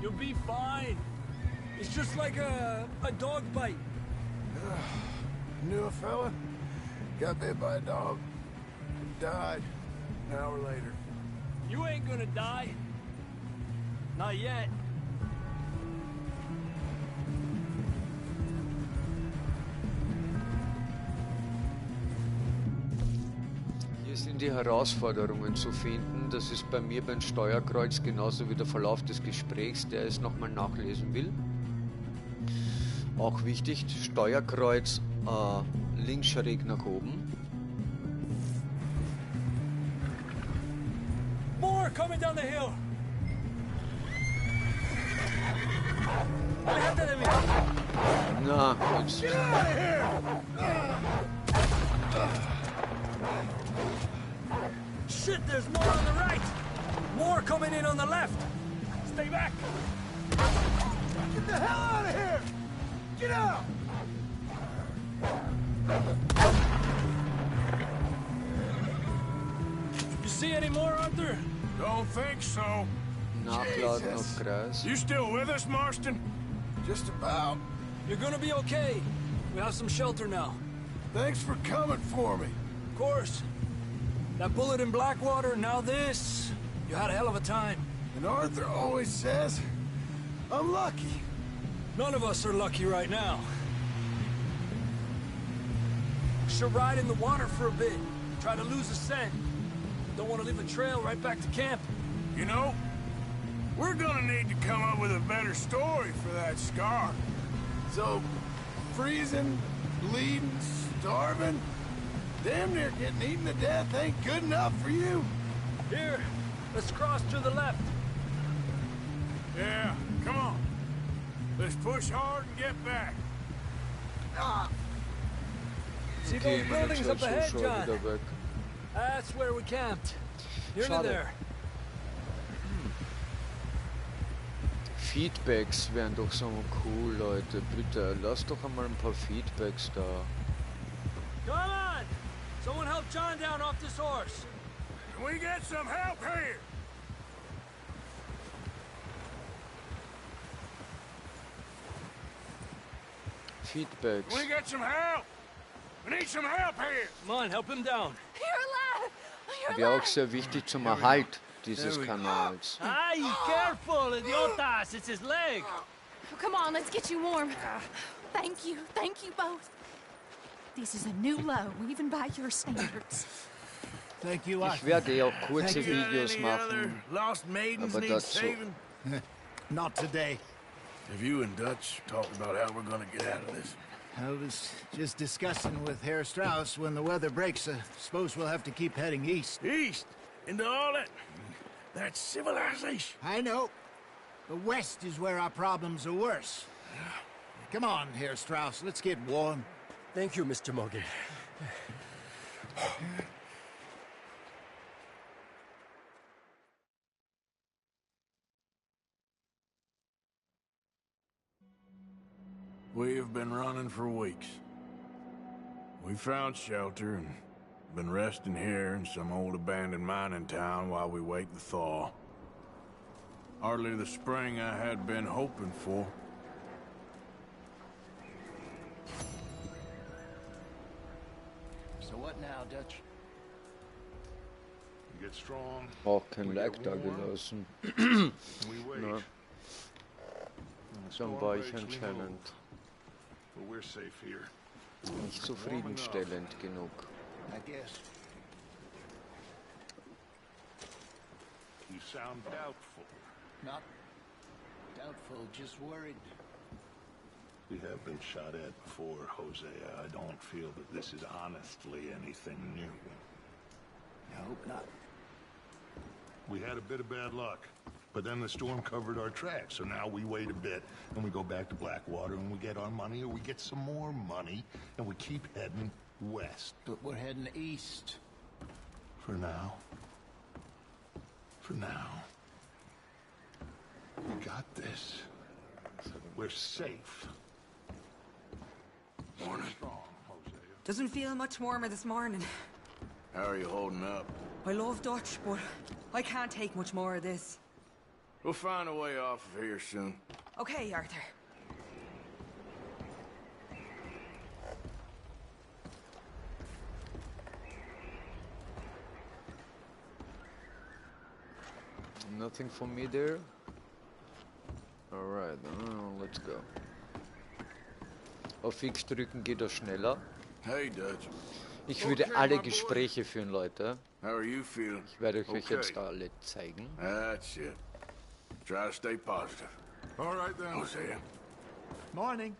S11: You'll be fine. It's just like a dog bite.
S2: Knew a fella, got bit by a dog, died an hour later.
S11: You ain't gonna die. Not yet.
S1: Hier sind die Herausforderungen zu finden. Das ist bei mir beim Steuerkreuz genauso wie der Verlauf des Gesprächs, der es nochmal nachlesen will. Auch wichtig, Steuerkreuz links schräg nach oben.
S11: More coming down the hill. Aléjate de mí.
S1: Na, jetzt.
S11: Get out of here! Shit, there's more on the right. More coming in on the left. Stay back.
S2: Get the hell out of here! Get out!
S11: You see any more, Arthur?
S7: Don't think so.
S1: Nachladen auf Kreis.
S7: You still with us, Marston?
S2: Just about.
S11: You're gonna be okay. We have some shelter now.
S2: Thanks for coming for me.
S11: Of course. That bullet in Blackwater, now this. You had a hell of a time.
S2: And Arthur always says, I'm lucky.
S11: None of us are lucky right now. Should ride in the water for a bit. Try to lose a scent. Don't want to leave a trail right back to camp.
S7: You know, we're gonna need to come up with a better story for that scar.
S2: So, freezing, bleeding, starving, damn near getting eaten to death ain't good enough for you.
S11: Here, let's cross to the left.
S7: Yeah, come on. Let's push hard and get back.
S11: See
S1: Okay,
S11: those
S1: meine
S11: buildings up ahead,
S1: Zuschauer
S11: John?
S1: wieder weg.
S11: That's where we camped. Nearly
S1: Schade.
S11: there.
S1: Feedbacks wären doch so cool, Leute. Bitte, lasst doch einmal ein paar Feedbacks da.
S11: Come on! Someone help John down off this horse.
S7: Can we get some help here?
S1: Feedbacks.
S7: Can we get some help? We need some help here.
S11: Come on, help him down.
S10: You're alive! You're
S1: Wäre auch
S10: alive!
S1: sehr wichtig zum Erhalt dieses Kanals.
S11: Ay, careful, idiotas! It's his leg.
S6: Come on, let's get you warm. Thank you both. This is a new low, even by your standards.
S4: Thank you,
S1: Ich werde auch kurze Videos
S7: Any other
S1: machen,
S7: lost maidens
S1: aber
S7: need
S1: dazu.
S7: saving?
S4: Not today.
S7: Have you and Dutch talked about how we're gonna get out of this?
S4: I was just discussing with Herr Strauss when the weather breaks. Suppose we'll have to keep heading east.
S7: East? Into all that... That's civilization.
S4: I know. The west is where our problems are worse. Come on, Herr Strauss, let's get warm.
S12: Thank you, Mr. Morgan.
S7: We've been running for weeks. We found shelter and been resting here in some old abandoned mining town while we wait the thaw. Hardly the spring I had been hoping for.
S4: So what now, Dutch?
S3: You get strong.
S1: Auch kein
S3: we
S1: Like
S3: get
S1: da
S3: warm,
S1: gelassen.
S3: We wait.
S1: Na,
S3: And the
S1: dann
S3: storm
S1: war ich
S3: breaks, we
S1: anscheinend
S3: move. But we're safe here.
S1: nicht zufriedenstellend genug.
S4: I guess.
S3: You sound doubtful.
S4: Not doubtful, just worried.
S3: We have been shot at before, Hosea. I don't feel that this is honestly anything new.
S4: I hope not.
S3: We had a bit of bad luck, but then the storm covered our tracks, so now we wait a bit, and we go back to Blackwater, and we get our money, or we get some more money, and we keep heading west.
S4: But we're heading east.
S3: For now. For now. We got this. We're safe.
S7: Morning.
S3: Strong, Hosea.
S10: Doesn't feel much warmer this morning.
S7: How are you holding up?
S10: I love Dutch, but I can't take much more of this.
S7: We'll find a way off of here soon.
S10: Okay, Arthur.
S1: Nothing for me there. Alright, let's go. Auf X drücken geht das schneller.
S7: Hey, Dutch.
S1: Ich würde alle Gespräche führen, Leute.
S7: How are you feeling?
S1: Ich werde euch
S7: Okay.
S1: jetzt alle zeigen.
S7: That's it. Try to stay positive.
S3: All right, then.
S7: Hosea.
S4: Morning.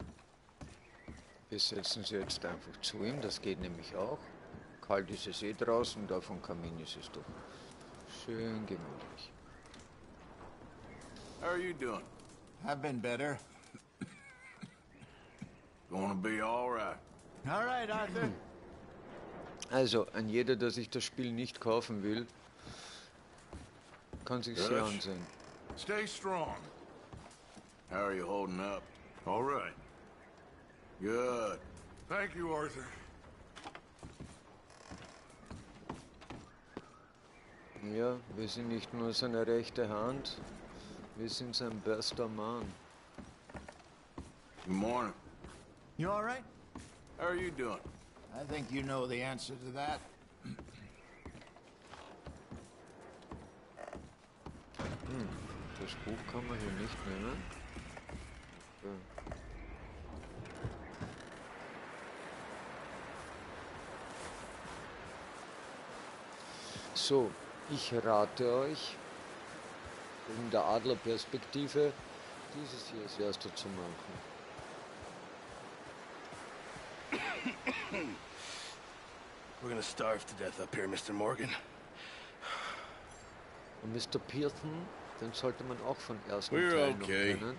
S1: Wir setzen sie jetzt einfach zu ihm, das geht nämlich auch. Kalt ist es eh draußen, da vom Kamin ist es doch schön gemütlich.
S7: How are you doing?
S4: I've been better.
S7: Gonna be all right.
S4: All right, Arthur.
S1: Also, an jeder, der sich das Spiel nicht kaufen will, kann sich sie
S3: Yes.
S1: ansehen.
S3: Stay strong.
S7: How are you holding up?
S3: All right.
S7: Good.
S3: Thank you, Arthur.
S1: Ja, wir sind nicht nur seine rechte Hand, wir sind sein bester Mann.
S7: Good morning.
S4: You all right?
S7: How are you doing?
S4: I think you know the answer to that.
S1: Das Buch kann man hier nicht nehmen. Ja. So, ich rate euch, in der Adlerperspektive dieses hier als erster zu machen.
S12: We're gonna starve to death up here, Mr. Morgan.
S1: Und Mr. Pearson, den sollte man auch von ersten
S7: We're
S1: Teil noch
S7: okay.
S1: kennen.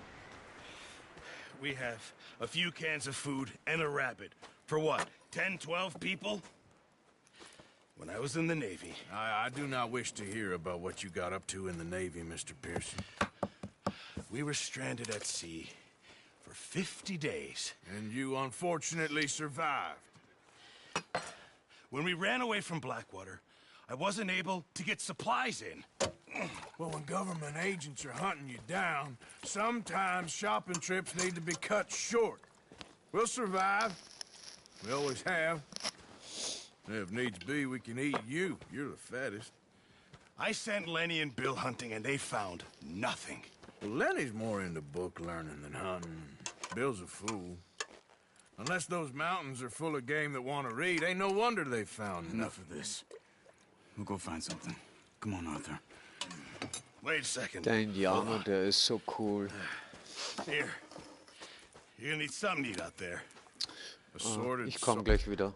S12: We have a few cans of food and a rabbit. For what, 10, 12 people? When I was in the Navy...
S7: I do not wish to hear about what you got up to in the Navy, Mr. Pearson.
S12: We were stranded at sea for 50 days.
S7: And you unfortunately survived.
S12: When we ran away from Blackwater, I wasn't able to get supplies in.
S7: Well, when government agents are hunting you down, sometimes shopping trips need to be cut short. We'll survive. We always have. If needs be, we can eat you. You're the fattest.
S12: I sent Lenny and Bill hunting, and they found nothing.
S7: Well, Lenny's more into book learning than hunting. Bill's a fool. Unless those mountains are full of game that want to read, ain't no wonder they found
S13: Enough of this. We'll go find something. Come on, Arthur.
S12: Wait a second.
S1: Der Indianer, der ist so cool.
S12: Here. You're gonna need something to eat out there.
S1: Ich komme gleich wieder.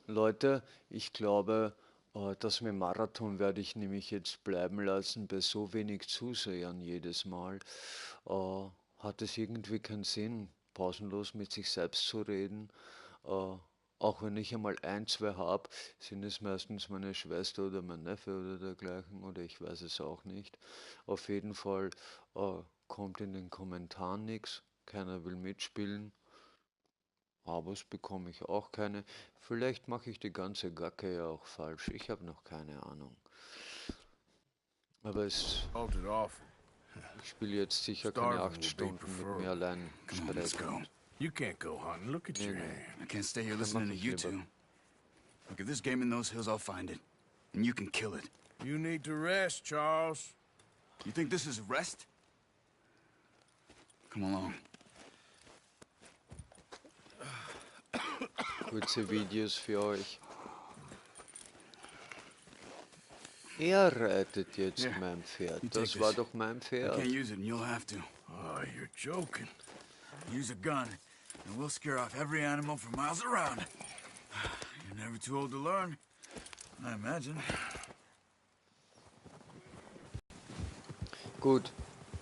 S1: Leute, ich glaube, das mit Marathon werde ich nämlich jetzt bleiben lassen bei so wenig Zusehern jedes Mal. Hat es irgendwie keinen Sinn, pausenlos mit sich selbst zu reden. Auch wenn ich einmal ein, zwei habe, sind es meistens meine Schwester oder mein Neffe oder dergleichen, oder ich weiß es auch nicht. Auf jeden Fall kommt in den Kommentaren nichts, keiner will mitspielen. Abos bekomme ich auch keine. Vielleicht mache ich die ganze Gacke ja auch falsch. Ich habe noch keine Ahnung. Aber ich spiele jetzt sicher keine 8 Stunden mit mir allein sprechen.
S7: You can't go hunting. Look at your hand.
S13: I can't stay here listening to you two. Look, if there's game in those hills, I'll find it. And you can kill it.
S7: You need to rest, Charles.
S13: You think this is rest? Come along.
S1: Kurze Videos für euch. Er reitet jetzt mein Pferd. Das war doch mein Pferd.
S13: I can't use it and you'll have to.
S7: Oh, you're joking.
S13: Use a gun and we'll scare off every animal for miles around. You're never too old to learn, I imagine.
S1: Gut,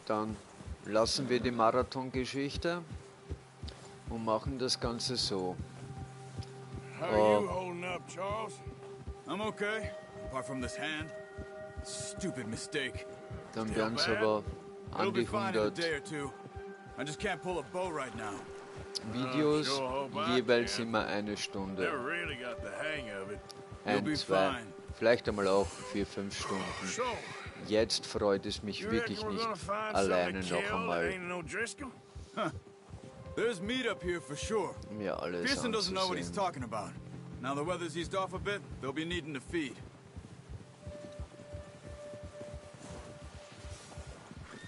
S1: dann lassen wir die Marathongeschichte und machen das Ganze so.
S7: How are you holding up, Charles?
S13: I'm okay, apart from this hand. Stupid mistake.
S1: Dann werden es aber an die 100
S13: I just can't pull a bow right now.
S1: Videos, jeweils immer eine Stunde. Ein, zwei, vielleicht einmal auch 4, 5 Stunden. Jetzt freut es mich wirklich nicht, alleine noch einmal
S13: There's meat up here for sure.
S1: mir alles
S13: Pearson doesn't know what he's
S1: anzusehen.
S13: talking about. Now the weather's eased off a bit, they'll be needing to feed.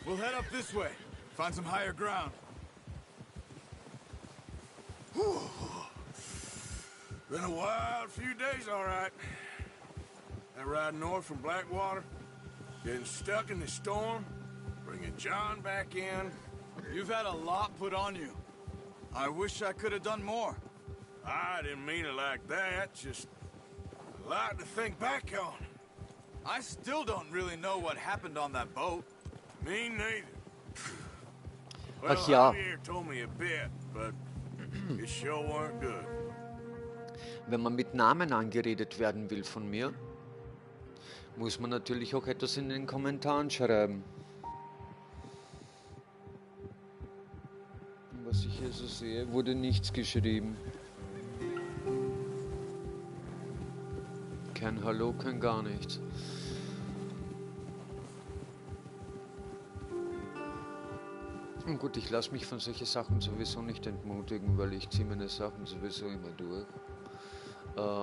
S13: We'll head up this way. Find some higher ground.
S7: Been a wild few days, all right. That ride north from Blackwater, getting stuck in the storm, bringing John back in.
S13: You've had a lot put on you. I wish I could have done more.
S7: I didn't mean it like that, just a lot to think back on.
S13: I still don't really know what happened on that boat.
S7: Me neither. Well,
S1: Ach ja,
S7: Javier told me a bit, but it sure weren't good.
S1: wenn man mit Namen angeredet werden will von mir, muss man natürlich auch etwas in den Kommentaren schreiben. Was ich hier so sehe, wurde nichts geschrieben. Kein Hallo, kein gar nichts. Und gut, ich lasse mich von solchen Sachen sowieso nicht entmutigen, weil ich ziehe meine Sachen sowieso immer durch.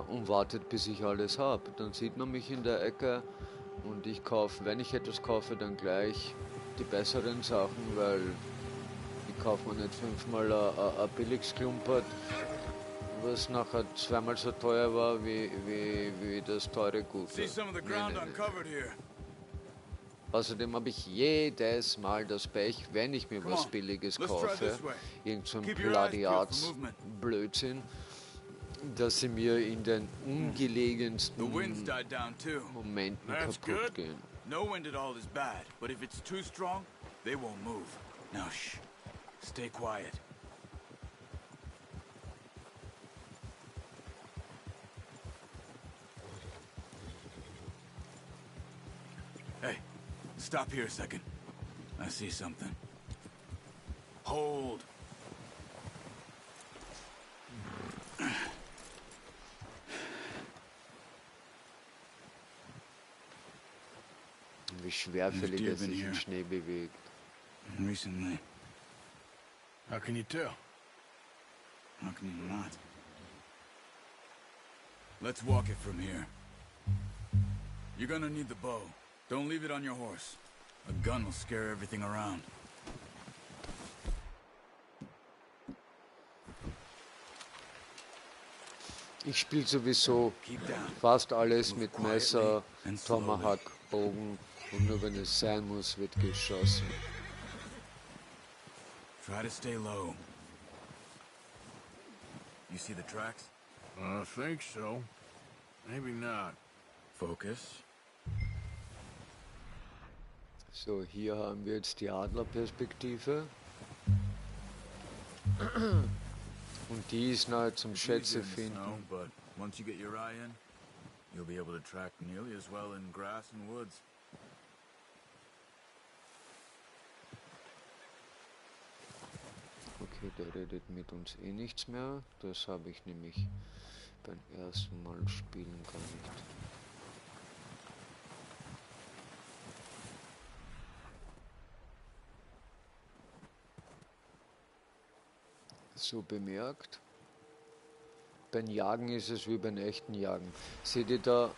S1: Und wartet, bis ich alles habe. Dann sieht man mich in der Ecke und ich kaufe, wenn ich etwas kaufe, dann gleich die besseren Sachen, weil ich kaufe mir nicht 5-mal ein billiges Klumpert, was nachher 2-mal so teuer war wie das teure Gute.
S13: See some of the ground uncovered here.
S1: Außerdem habe ich jedes Mal das Pech, wenn ich mir was Billiges kaufe, irgend so ein Plagiats-Blödsinn, dass sie mir in den ungelegensten Momenten kaputt gehen.
S13: No wind at all is bad, but if it's too strong, they won't move. Now, shh. Stay quiet. Hey, stop here a second. I see something. Hold.
S1: Wie schwerfällig er sich im Schnee bewegt.
S13: Recently.
S7: How can you tell?
S13: How can you not? Let's walk it from here. You're gonna need the bow. Don't leave it on your horse. A gun will scare everything around.
S1: Ich spiele sowieso fast alles mit Messer, Tomahawk, Bogen und nur wenn es sein muss, wird geschossen.
S13: Try to stay low. You see the tracks?
S7: I think so. Maybe not.
S13: Focus.
S1: So, hier haben wir jetzt die Adlerperspektive. Und die ist nahe zum Schätze finden.
S13: But once you get your eye in, you'll be able to track nearly as well in grass and woods.
S1: Okay, der redet mit uns eh nichts mehr. Das habe ich nämlich beim ersten Mal spielen gar nicht. So bemerkt. Beim Jagen ist es wie beim echten Jagen. Seht ihr da,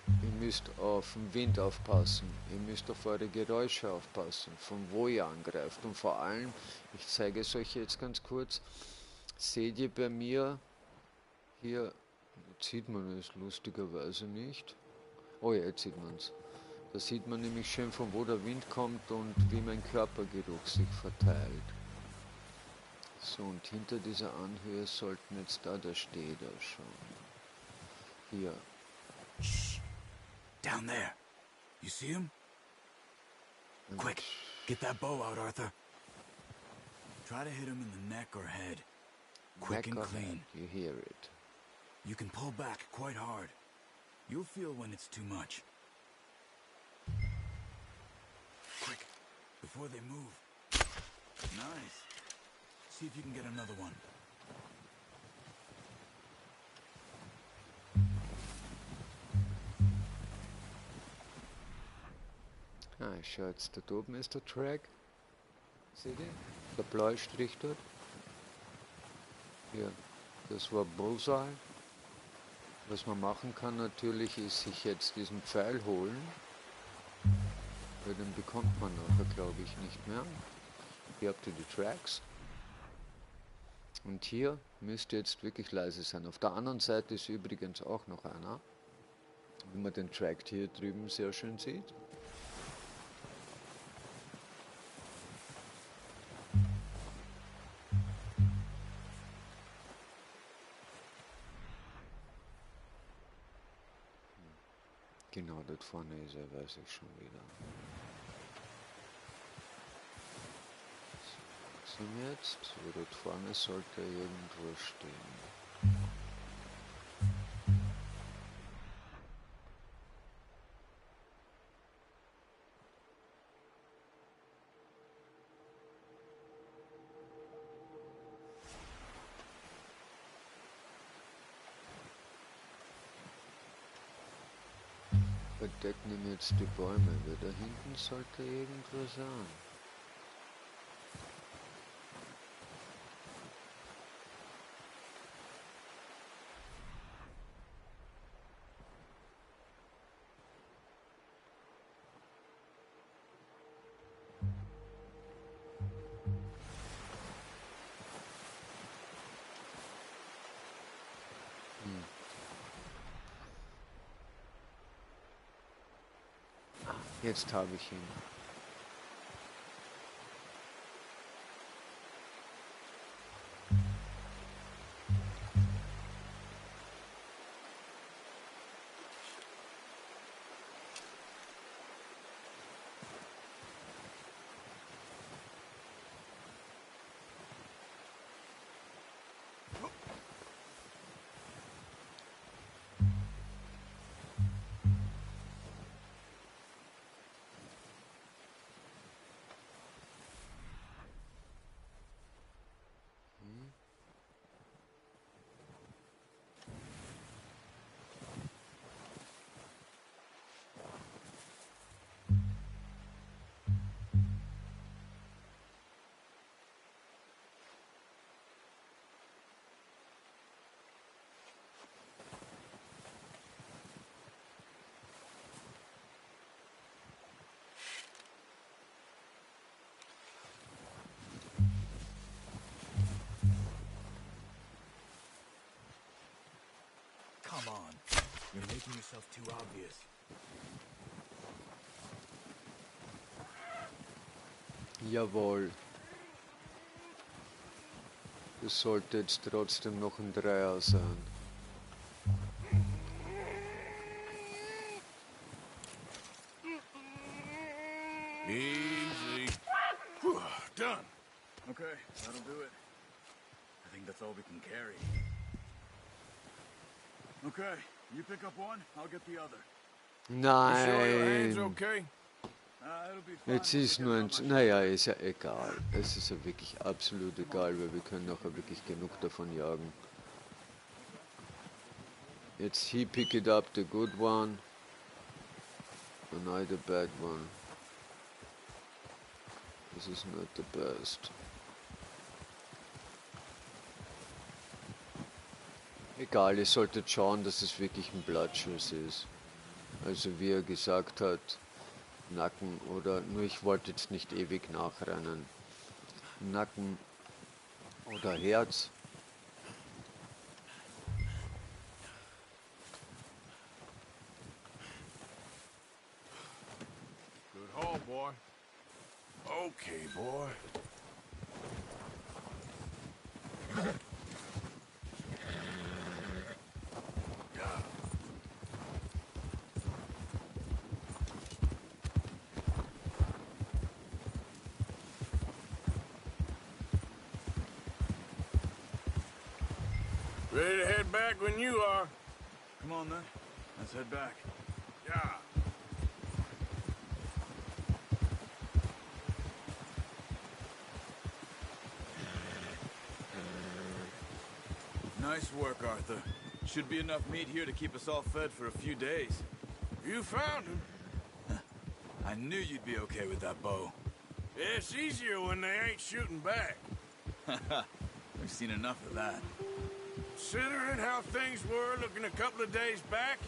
S1: ihr müsst auf den Wind aufpassen, ihr müsst auf eure Geräusche aufpassen, von wo ihr angreift. Und vor allem, ich zeige es euch jetzt ganz kurz, seht ihr bei mir hier, jetzt sieht man es lustigerweise nicht. Oh ja, jetzt sieht man es. Da sieht man nämlich schön, von wo der Wind kommt und wie mein Körpergeruch sich verteilt. So, und hinter dieser Anhöhe sollten jetzt da steht er schon. Hier.
S13: Shh. Down there. You see him? Quick, get that bow out, Arthur. Try to hit him in the neck or head. Quick and clean.
S1: You hear it.
S13: You can pull back quite hard. You'll feel when it's too much. Quick, before they move. Nice. See if you can get another one.
S1: Ah, schau jetzt, da oben ist der Track. Seht ihr? Der blaue Strich dort. Hier, das war Bullseye. Was man machen kann natürlich, ist sich jetzt diesen Pfeil holen. Weil den bekommt man nachher, glaube ich, nicht mehr. Hier habt ihr die Tracks. Und hier müsst ihr jetzt wirklich leise sein. Auf der anderen Seite ist übrigens auch noch einer. Wie man den Track hier drüben sehr schön sieht. Genau, dort vorne ist er, weiß ich schon wieder. So, jetzt, so dort vorne sollte er irgendwo stehen. Verdecken ihm jetzt die Bäume, weil da hinten sollte irgendwo sein. Jetzt habe ich ihn.
S13: come on. You're making yourself too obvious.
S1: Jawohl. Das sollte jetzt trotzdem noch ein Dreier sein.
S7: Easy. Whew, done.
S13: Okay, that'll do it. I think that's all we can carry. Okay, you pick up one, I'll get the other.
S7: You sure your hand's
S1: Nein.
S7: okay?
S13: It'll be fine.
S1: Jetzt ist nur ein... Naja, ist ja egal. Es ist ja wirklich absolut egal, weil wir können nachher wirklich genug davon jagen. Jetzt he pick it up the good one. And I the bad one. This is not the best. Egal, ihr solltet schauen, dass es wirklich ein Blattschuss ist. Also wie er gesagt hat, Nacken oder, nur ich wollte jetzt nicht ewig nachrennen. Nacken oder Herz.
S7: Good haul, boy. Okay, boy. Ready to head back when you are.
S13: Come on then, let's head back.
S7: Yeah.
S13: Nice work, Arthur. Should be enough meat here to keep us all fed for a few days.
S7: You found him.
S13: I knew you'd be okay with that bow.
S7: It's easier when they ain't shooting back.
S13: We've seen enough of that.
S7: Considering how things were looking a couple of days back,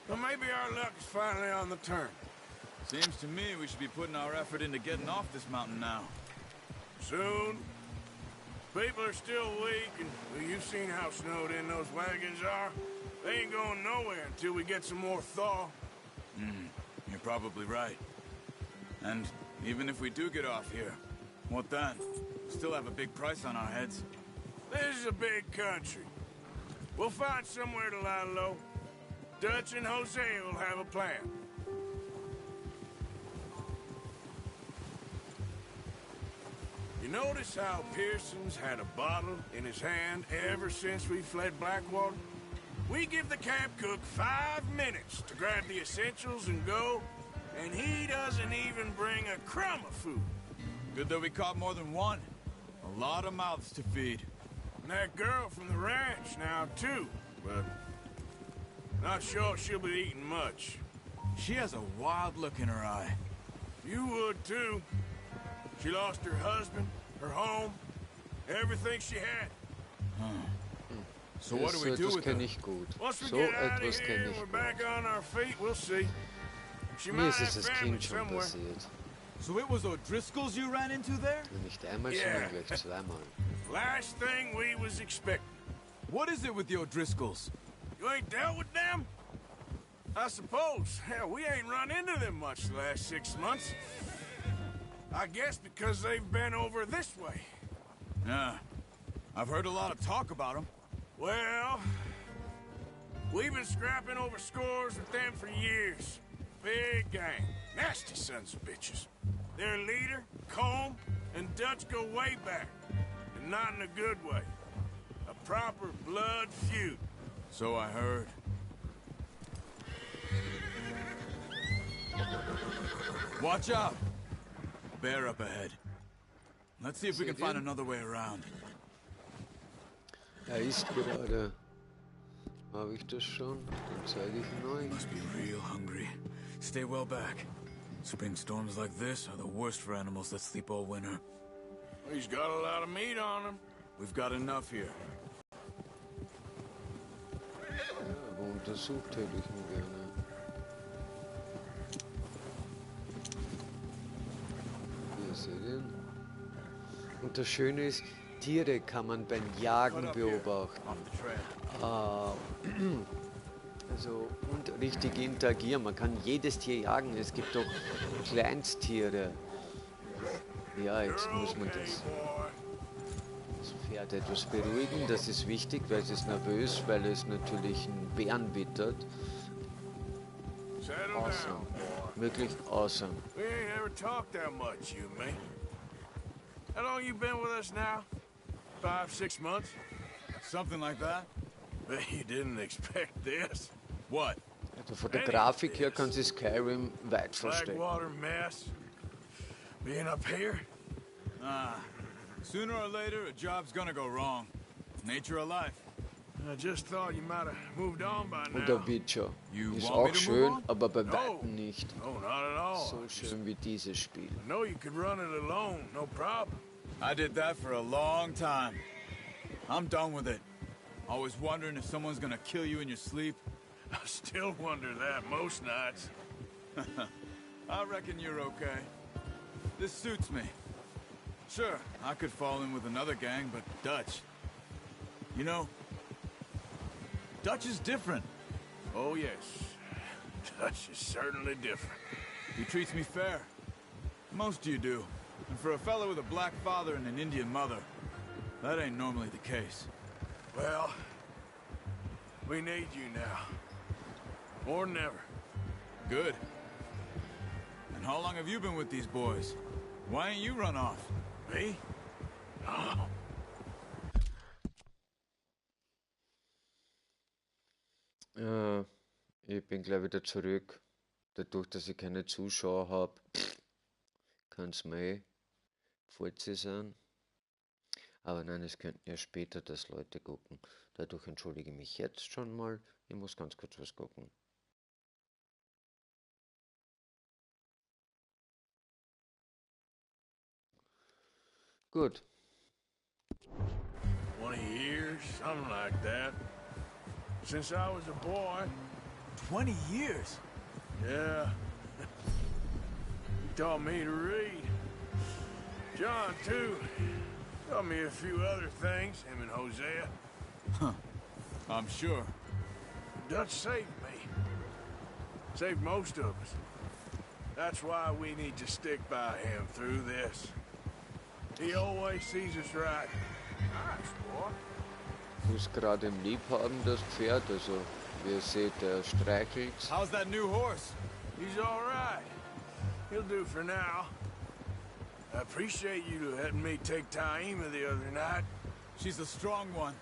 S7: well, maybe our luck is finally on the turn.
S13: Seems to me we should be putting our effort into getting off this mountain now.
S7: Soon. People are still weak, and well, you've seen how snowed in those wagons are. They ain't going nowhere until we get some more thaw.
S13: You're probably right. And even if we do get off here, what then? Still have a big price on our heads.
S7: This is a big country. We'll find somewhere to lie low. Dutch and Jose will have a plan. You notice how Pearson's had a bottle in his hand ever since we fled Blackwater? We give the camp cook 5 minutes to grab the essentials and go, and he doesn't even bring a crumb of food.
S13: Good that we caught more than one. A lot of mouths to feed.
S7: And that girl from the ranch now, too, but not sure she'll be eating much.
S13: She has a wild look in her eye.
S7: You would, too. She lost her husband, her home, everything she had.
S13: So what do
S1: So
S13: we do
S1: etwas
S13: with her?
S1: kenne ich gut.
S7: Once we
S1: So
S7: get out
S1: etwas
S7: of here
S1: kenne
S7: and
S1: ich
S7: we're
S1: gut.
S7: back on our feet, we'll see. She
S1: Mir
S7: might
S1: ist es
S7: have
S1: als
S7: family
S1: Kind schon
S7: somewhere.
S1: passiert.
S13: So it was O'Driscoll's you ran into there?
S1: Und nicht einmal,
S7: Yeah.
S1: sondern gleich zweimal.
S7: Last thing we was expecting.
S13: What is it with the O'Driscolls?
S7: You ain't dealt with them? I suppose. Hell, we ain't run into them much the last 6 months. I guess because they've been over this way.
S13: Yeah. I've heard a lot of talk about them.
S7: Well, we've been scrapping over scores with them for years. Big gang. Nasty sons of bitches. Their leader, Combe, and Dutch go way back. And not in a good way. A proper blood feud.
S13: So I heard. Watch out! Bear up ahead. Let's see if we can find another way around.
S1: Ist gerade. Habe ich das schon? Dann zeige ich ihn euch.
S13: Must be real hungry. Stay well back. Spring storms like this are the worst for animals that sleep all winter.
S7: He's got a lot of meat on him.
S13: We've got enough here.
S1: Ja, aber untersucht hätte ich ihn gerne. Hier seht ihr ihn. Und das Schöne ist, Tiere kann man beim Jagen beobachten. Also und richtig interagieren. Man kann jedes Tier jagen. Es gibt auch Kleinsttiere. Ja, jetzt muss man das Pferd etwas beruhigen. Das ist wichtig, weil es ist nervös, weil es natürlich einen Bären wittert. Awesome. Wirklich awesome.
S7: We ain't ever talked that much, you and me. How long you been with us now? 5, 6 months?
S13: Something like that.
S7: Bet you didn't expect this.
S13: What?
S1: Also von der Grafik her kann sie Skyrim weit verstehen.
S7: Blackwater mess. Being up here?
S13: Sooner or later, a job's gonna go wrong. Nature of life.
S7: I just thought you might have moved on by now.
S1: Und der Witcher
S13: You
S1: ist
S13: want me
S1: auch
S13: to
S1: schön,
S13: move on?
S1: aber bei Weitem nicht
S7: No, not at all.
S1: so schön wie dieses Spiel.
S7: I know you could run it alone, no problem.
S13: I did that for a long time. I'm done with it. Always wondering if someone's gonna kill you in your sleep.
S7: I still wonder that most nights.
S13: I reckon you're okay. This suits me. Sure, I could fall in with another gang, but Dutch... You know, Dutch is different.
S7: Oh, yes. Dutch is certainly different.
S13: He treats me fair. Most you do. And for a fellow with a black father and an Indian mother, that ain't normally the case.
S7: Well, we need you now. More than ever.
S13: Good. And how long have you been with these boys? Why ain't you run off?
S7: Me? Oh.
S1: Ich bin gleich wieder zurück. Dadurch, dass ich keine Zuschauer habe, kann es mir Furzi sein. Aber nein, es könnten ja später das Leute gucken. Dadurch entschuldige ich mich jetzt schon mal. Ich muss ganz kurz was gucken. Gut.
S7: 20 years, something like that. Since I was a boy.
S13: 20 years?
S7: Yeah. He taught me to read. John, too. Taught me a few other things, him and Hosea.
S13: Huh. I'm sure.
S7: Dutch saved me. Saved most of us. That's why we need to stick by him through this. He always sees us right. Nice, boy.
S1: Ich muss gerade im Liebhaben das Pferd, also wie ihr seht, er streichelt.
S13: How's that new horse?
S7: He's all right. He'll do for now. I appreciate you letting me take Taima the other night.
S13: She's a strong one.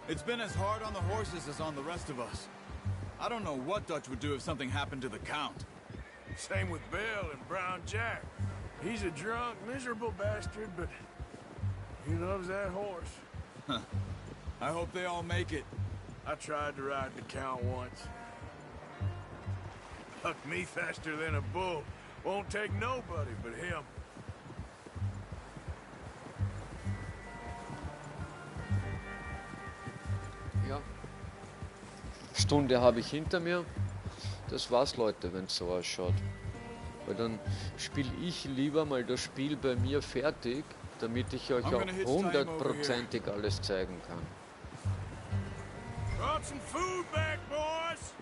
S13: It's been as hard on the horses as on the rest of us. I don't know what Dutch would do if something happened to the Count.
S7: Same with Bill and Brown Jack. He's a drunk, miserable bastard, but he loves that horse.
S13: I hope they all make it.
S7: I tried to ride the Count once. Bucked me faster than a bull. Won't take nobody but him.
S1: Ja. Stunde habe ich hinter mir. Das war's, Leute, wenn es so ausschaut. Weil dann spiele ich lieber mal das Spiel bei mir fertig, damit ich euch auch hundertprozentig alles zeigen kann.
S7: Brought some food back, boys!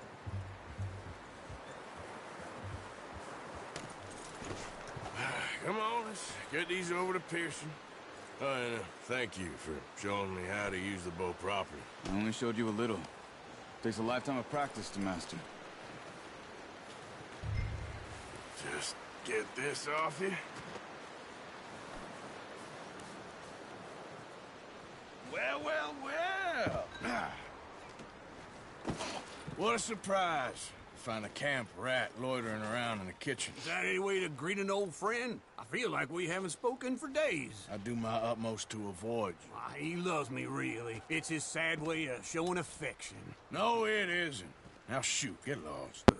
S7: Come on, let's get these over to Pearson. And thank you for showing me how to use the bow properly.
S13: I only showed you a little. Takes a lifetime of practice to master.
S7: Just get this off you. Well, well, well! What a surprise. Find a camp rat loitering around in the kitchen.
S14: Is that any way to greet an old friend? I feel like we haven't spoken for days.
S7: I do my utmost to avoid you.
S14: Why, he loves me, really. It's his sad way of showing affection.
S7: No, it isn't. Now shoot, get lost.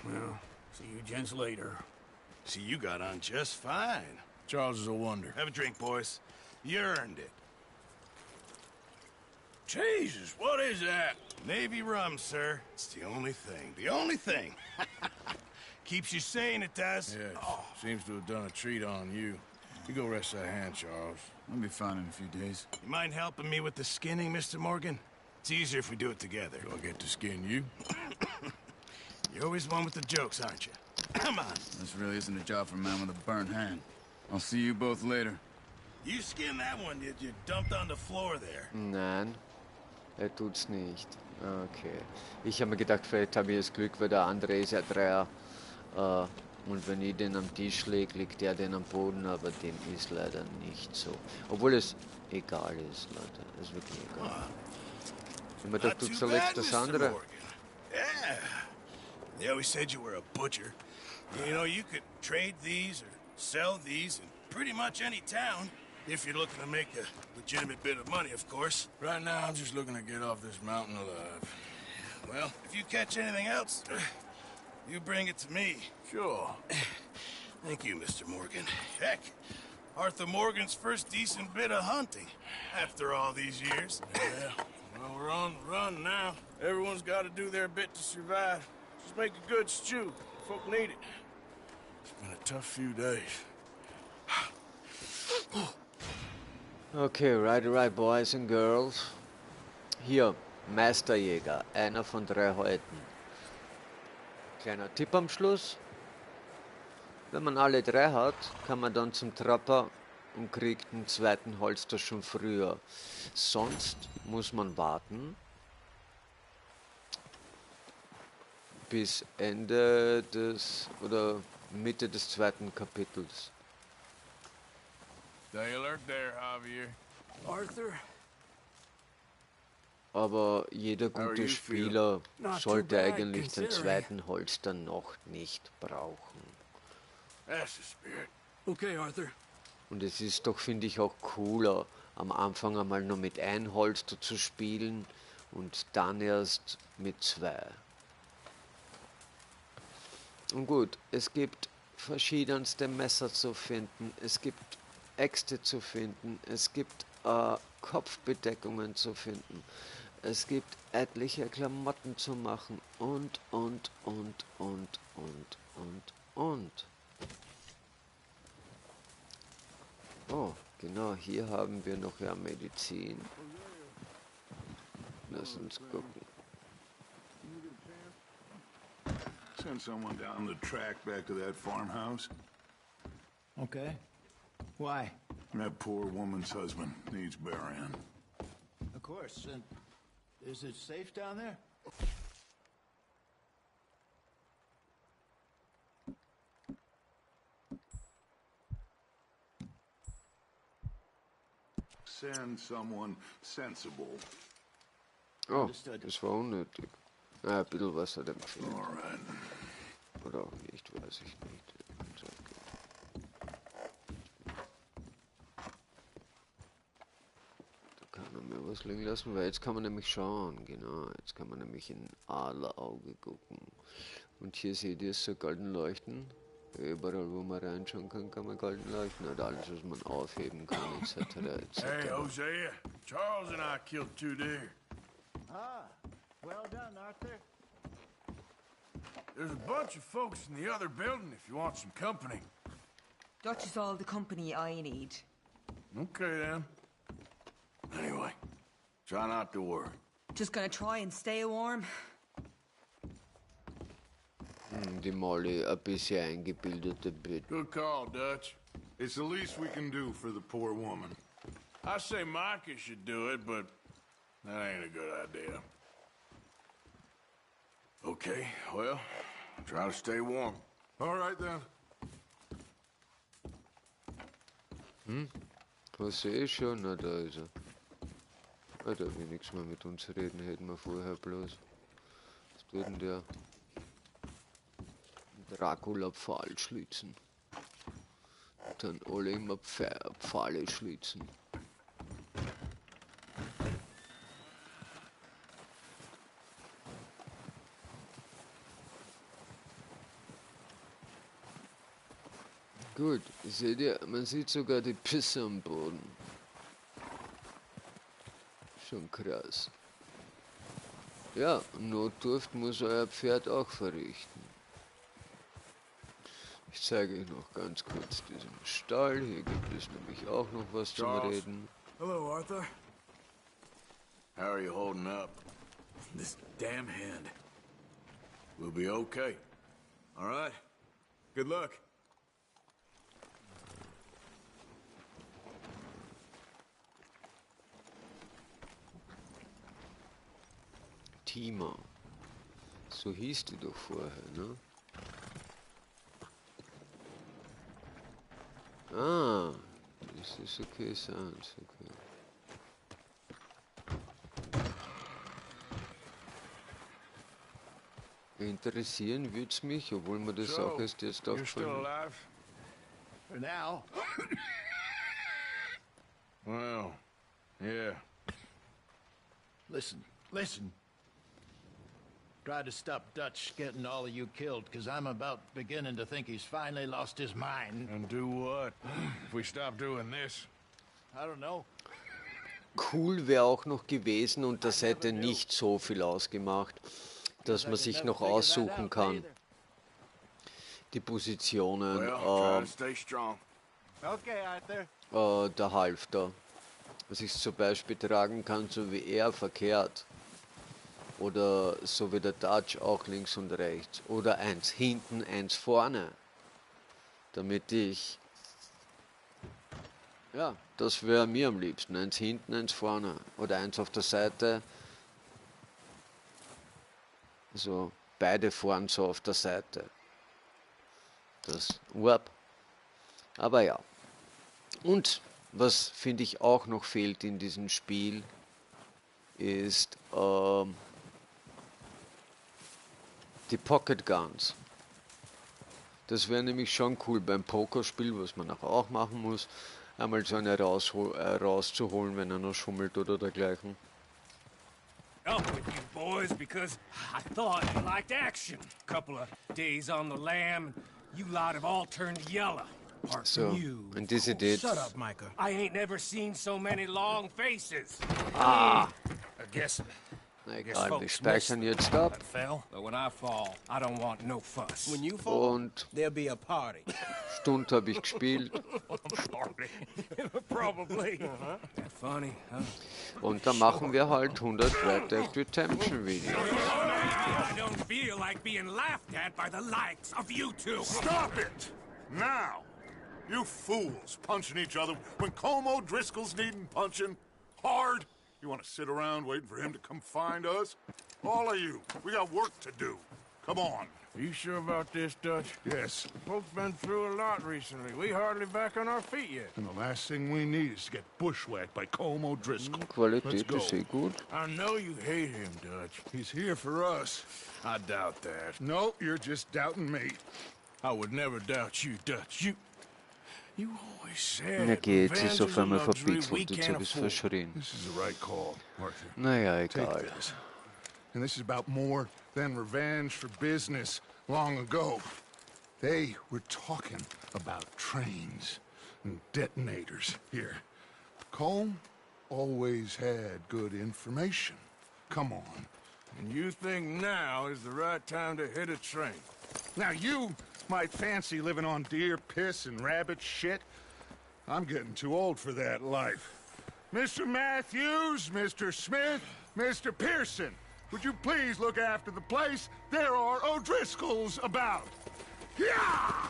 S14: Well, see you gents later.
S3: See, you got on just fine.
S7: Charles is a wonder.
S3: Have a drink, boys. You earned it.
S7: Jesus, what is that?
S3: Navy rum, sir. It's the only thing. The only thing. Keeps you sane, it does.
S7: Yes. Oh. Seems to have done a treat on you. You go rest that hand, Charles.
S13: I'll be fine in a few days.
S12: You mind helping me with the skinning, Mr. Morgan? It's easier if we do it together.
S7: Do I get to skin you?
S12: You're always one with the jokes, aren't you? Come on.
S13: This really isn't a job for a man with a burnt hand. I'll see you both later.
S12: You skinned that one, did you? Dumped on the floor there.
S1: Nein, er tut's nicht. Okay. Ich habe mir gedacht, vielleicht habe ich das Glück, weil der andere ist ja Dreier. Und wenn ich den am Tisch lege, liegt der den am Boden, aber dem ist leider nicht so. Obwohl es egal ist, Leute. Es ist wirklich egal. Wenn man dachte, du zerlegst das andere.
S12: Yeah. They always said you were a butcher. You know, you could trade these or sell these in pretty much any town. If you're looking to make a legitimate bit of money, of course.
S7: Right now, I'm just looking to get off this mountain alive.
S12: Well, if you catch anything else, you bring it to me.
S7: Sure.
S12: Thank you, Mr. Morgan. Heck, Arthur Morgan's first decent bit of hunting after all these years.
S7: Yeah, well, we're on the run now. Everyone's got to do their bit to survive. Just make a good stew. Folk need it. It's been a tough few days.
S1: Okay, right, boys and girls. Hier, Meisterjäger, einer von 3 Häuten. Kleiner Tipp am Schluss. Wenn man alle 3 hat, kann man dann zum Trapper und kriegt einen zweiten Holster schon früher. Sonst muss man warten bis Ende des oder Mitte des 2. Kapitels.
S7: Stay alert there, Javier.
S11: Arthur?
S1: Aber jeder gute Spieler sollte eigentlich den 2. Holster noch nicht brauchen.
S7: That's the spirit.
S11: Okay, Arthur.
S1: Und es ist doch, finde ich, auch cooler, am Anfang einmal nur mit 1 Holster zu spielen und dann erst mit 2. Und gut, es gibt verschiedenste Messer zu finden, es gibt Äxte zu finden, es gibt Kopfbedeckungen zu finden, es gibt etliche Klamotten zu machen und. Oh, genau, hier haben wir noch ja Medizin. Lass uns gucken.
S3: Send someone down the track back to that farmhouse.
S4: Okay. Why?
S3: That poor woman's husband needs burying.
S4: Of course. And is it safe down there?
S3: Send someone sensible.
S1: Oh, das war unnötig. Ein bisschen was hat er empfehlt. Oder auch nicht, weiß ich nicht. Da kann er mir was liegen lassen, weil jetzt kann man nämlich schauen, genau. Jetzt kann man nämlich in Adlerauge gucken. Und hier seht ihr so golden Leuchten. Überall, wo man reinschauen kann, kann man golden leuchten. Oder alles, was man aufheben kann, etc.
S7: Hey, Hosea. Charles and I killed 2 deer.
S4: Ah, well done, Arthur.
S7: There's a bunch of folks in the other building if you want some company.
S10: Dutch is all the company I need.
S7: Okay, then. Anyway, try not to worry.
S10: Just gonna try and stay warm.
S1: Die Molly, ein bisschen eingebildete Bit.
S7: Good call, Dutch.
S3: It's the least we can do for the poor woman.
S7: I say Micah should do it, but that ain't a good idea. Okay, well, try to stay warm.
S3: All right, then.
S1: Was sehe ich schon? Na, da ist er. Ah, da will nichts mehr mit uns reden, hätten wir vorher bloß. Was tut denn der? Dracula-Pfahl schlitzen. Dann alle immer Pfahle schlitzen. Gut, seht ihr, man sieht sogar die Pisse am Boden. Schon krass. Ja, Notdurft muss euer Pferd auch verrichten. Ich zeige euch noch ganz kurz diesen Stall. Hier gibt es nämlich auch noch was zum
S12: Charles.
S1: Reden.
S11: Hello, Arthur.
S12: How are you holding up?
S11: This damn hand.
S12: We'll be okay.
S11: All right. Good luck.
S1: Tima. So hieß die doch vorher, ne? Ah, das ist okay, Sounds, okay. Interessieren wird's mich, obwohl mir das auch erst jetzt
S7: You're still
S1: aufgefallen
S7: alive?
S4: For now.
S7: Well, yeah.
S4: Listen. Try to stop Dutch getting all of you killed, because I'm about beginning to think he's finally lost his mind.
S7: And do what? If we stop doing this?
S4: I don't know.
S1: Cool wäre auch noch gewesen, und das hätte nicht so viel ausgemacht, dass man sich noch aussuchen kann, die Positionen
S12: Well, try to stay strong.
S4: Okay, Arthur.
S1: der Halfter. Dass ich es zum Beispiel tragen kann, so wie er verkehrt. Oder so wie der Dutch auch links und rechts. Oder eins hinten, eins vorne. Damit ich... Ja, das wäre mir am liebsten. Eins hinten, eins vorne. Oder eins auf der Seite. Also beide vorn so auf der Seite. Das Warp. Aber ja. Und was finde ich auch noch fehlt in diesem Spiel, ist die Pocket Guns. Das wäre nämlich schon cool beim Pokerspiel, was man auch machen muss, einmal so eine rauszuholen, wenn einer schummelt oder dergleichen.
S8: Up with you boys because I thought you liked action. Couple of days on the lam, and you lot have all turned yellow. Apart
S1: So,
S8: from you.
S1: und diese Dates.
S8: Shut up, Micah. I ain't never seen so many long faces.
S1: Ah!
S8: I guess.
S1: Na egal, wir speichern jetzt ab.
S8: But when I fall, I don't want no fuss.
S14: When you fall,
S1: Und
S14: there'll be a party.
S1: Stunde habe ich gespielt.
S8: Probably. Funny, huh?
S1: Und dann machen wir halt 100 Red Dead Redemption Videos.
S8: I don't feel like being laughed at by the likes of you two.
S3: Stop it! Now! You fools punching each other when Colm O'Driscoll's needing punching hard. You want to sit around waiting for him to come find us? All of you, we got work to do. Come on.
S7: Are you sure about this, Dutch?
S3: Yes.
S7: Folks been through a lot recently. We hardly back on our feet yet.
S3: And the last thing we need is to get bushwhacked by Colm O'Driscoll.
S1: Qualität ist eh gut.
S7: I know you hate him, Dutch.
S3: He's here for us.
S7: I doubt that.
S3: No, you're just doubting me.
S7: I would never doubt you, Dutch. You always said
S1: Na geht,
S7: revenge
S1: ist auf
S7: is a
S1: einmal
S7: luxury we
S1: verpixelt, jetzt
S7: can't
S1: habe ich es
S7: afford.
S1: verschrien.
S3: This is the right call, Arthur.
S1: Naja,
S3: Take
S1: egal.
S3: this. And this is about more than revenge for business long ago. They were talking about trains and detonators here. Colm always had good information. Come on.
S7: And you think now is the right time to hit a train?
S3: Now you might fancy living on deer piss and rabbit shit. I'm getting too old for that life. Mr. Matthews, Mr. Smith, Mr. Pearson, would you please look after the place? There are O'Driscolls about. Yeah!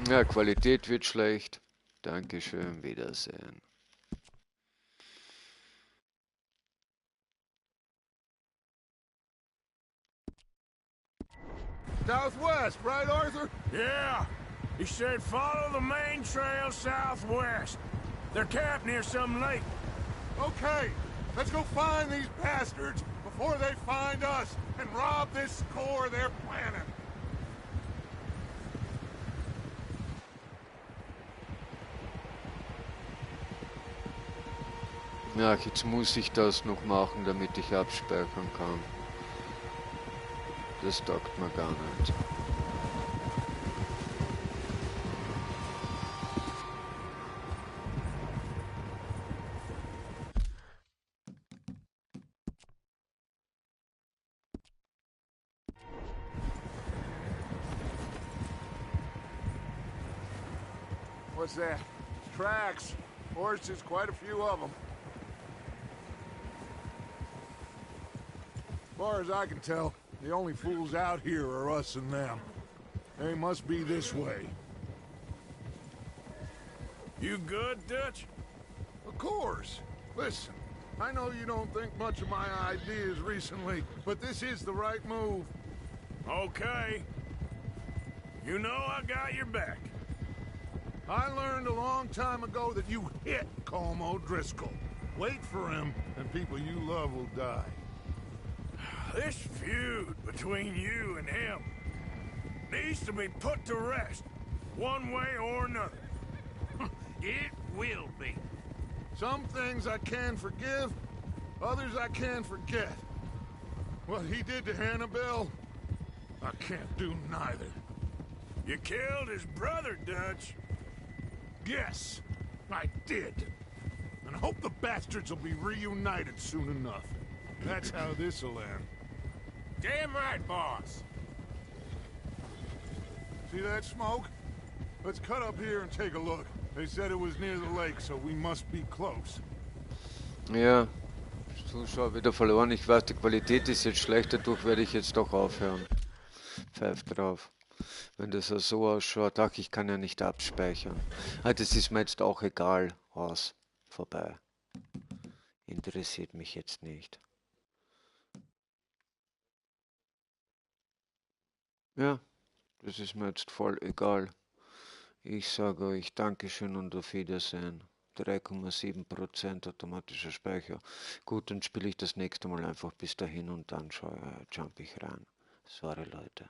S1: Ja, Qualität wird schlecht. Dankeschön, Wiedersehen.
S7: Southwest, right, Arthur? Yeah. He said follow the main trail southwest. They're camped near some lake.
S3: Okay, let's go find these bastards before they find us and rob this core they're planning.
S1: Ja, jetzt muss ich das noch machen, damit ich abspeichern kann. Das taugt mir gar nicht.
S2: What's that? Tracks. Horses, quite a few of them. As far as I can tell, the only fools out here are us and them. They must be this way.
S7: You good, Dutch?
S2: Of course. Listen, I know you don't think much of my ideas recently, but this is the right move.
S7: Okay. You know I got your back.
S2: I learned a long time ago that you hit Colm O'Driscoll. Wait for him, and people you love will die.
S7: This feud between you and him needs to be put to rest, one way or another.
S14: It will be.
S2: Some things I can forgive, others I can forget. What he did to Annabelle, I can't do neither.
S7: You killed his brother, Dutch.
S2: Yes, I did. And I hope the bastards will be reunited soon enough. That's how this'll end.
S14: Damn right, boss.
S2: See that smoke? Let's cut up here and take a look. They said it was near the lake, so we must be close.
S1: Ja, Zuschauer wieder verloren. Ich weiß, die Qualität ist jetzt schlecht, dadurch werde ich jetzt doch aufhören. Pfeift drauf. Wenn das so ausschaut, ach, ich kann ja nicht abspeichern. Ah, das ist mir jetzt auch egal. Aus. Vorbei. Interessiert mich jetzt nicht. Ja, das ist mir jetzt voll egal. Ich sage euch Dankeschön und auf Wiedersehen. 3,7% automatischer Speicher. Gut, dann spiele ich das nächste Mal einfach bis dahin und dann jump ich rein. Sorry, Leute.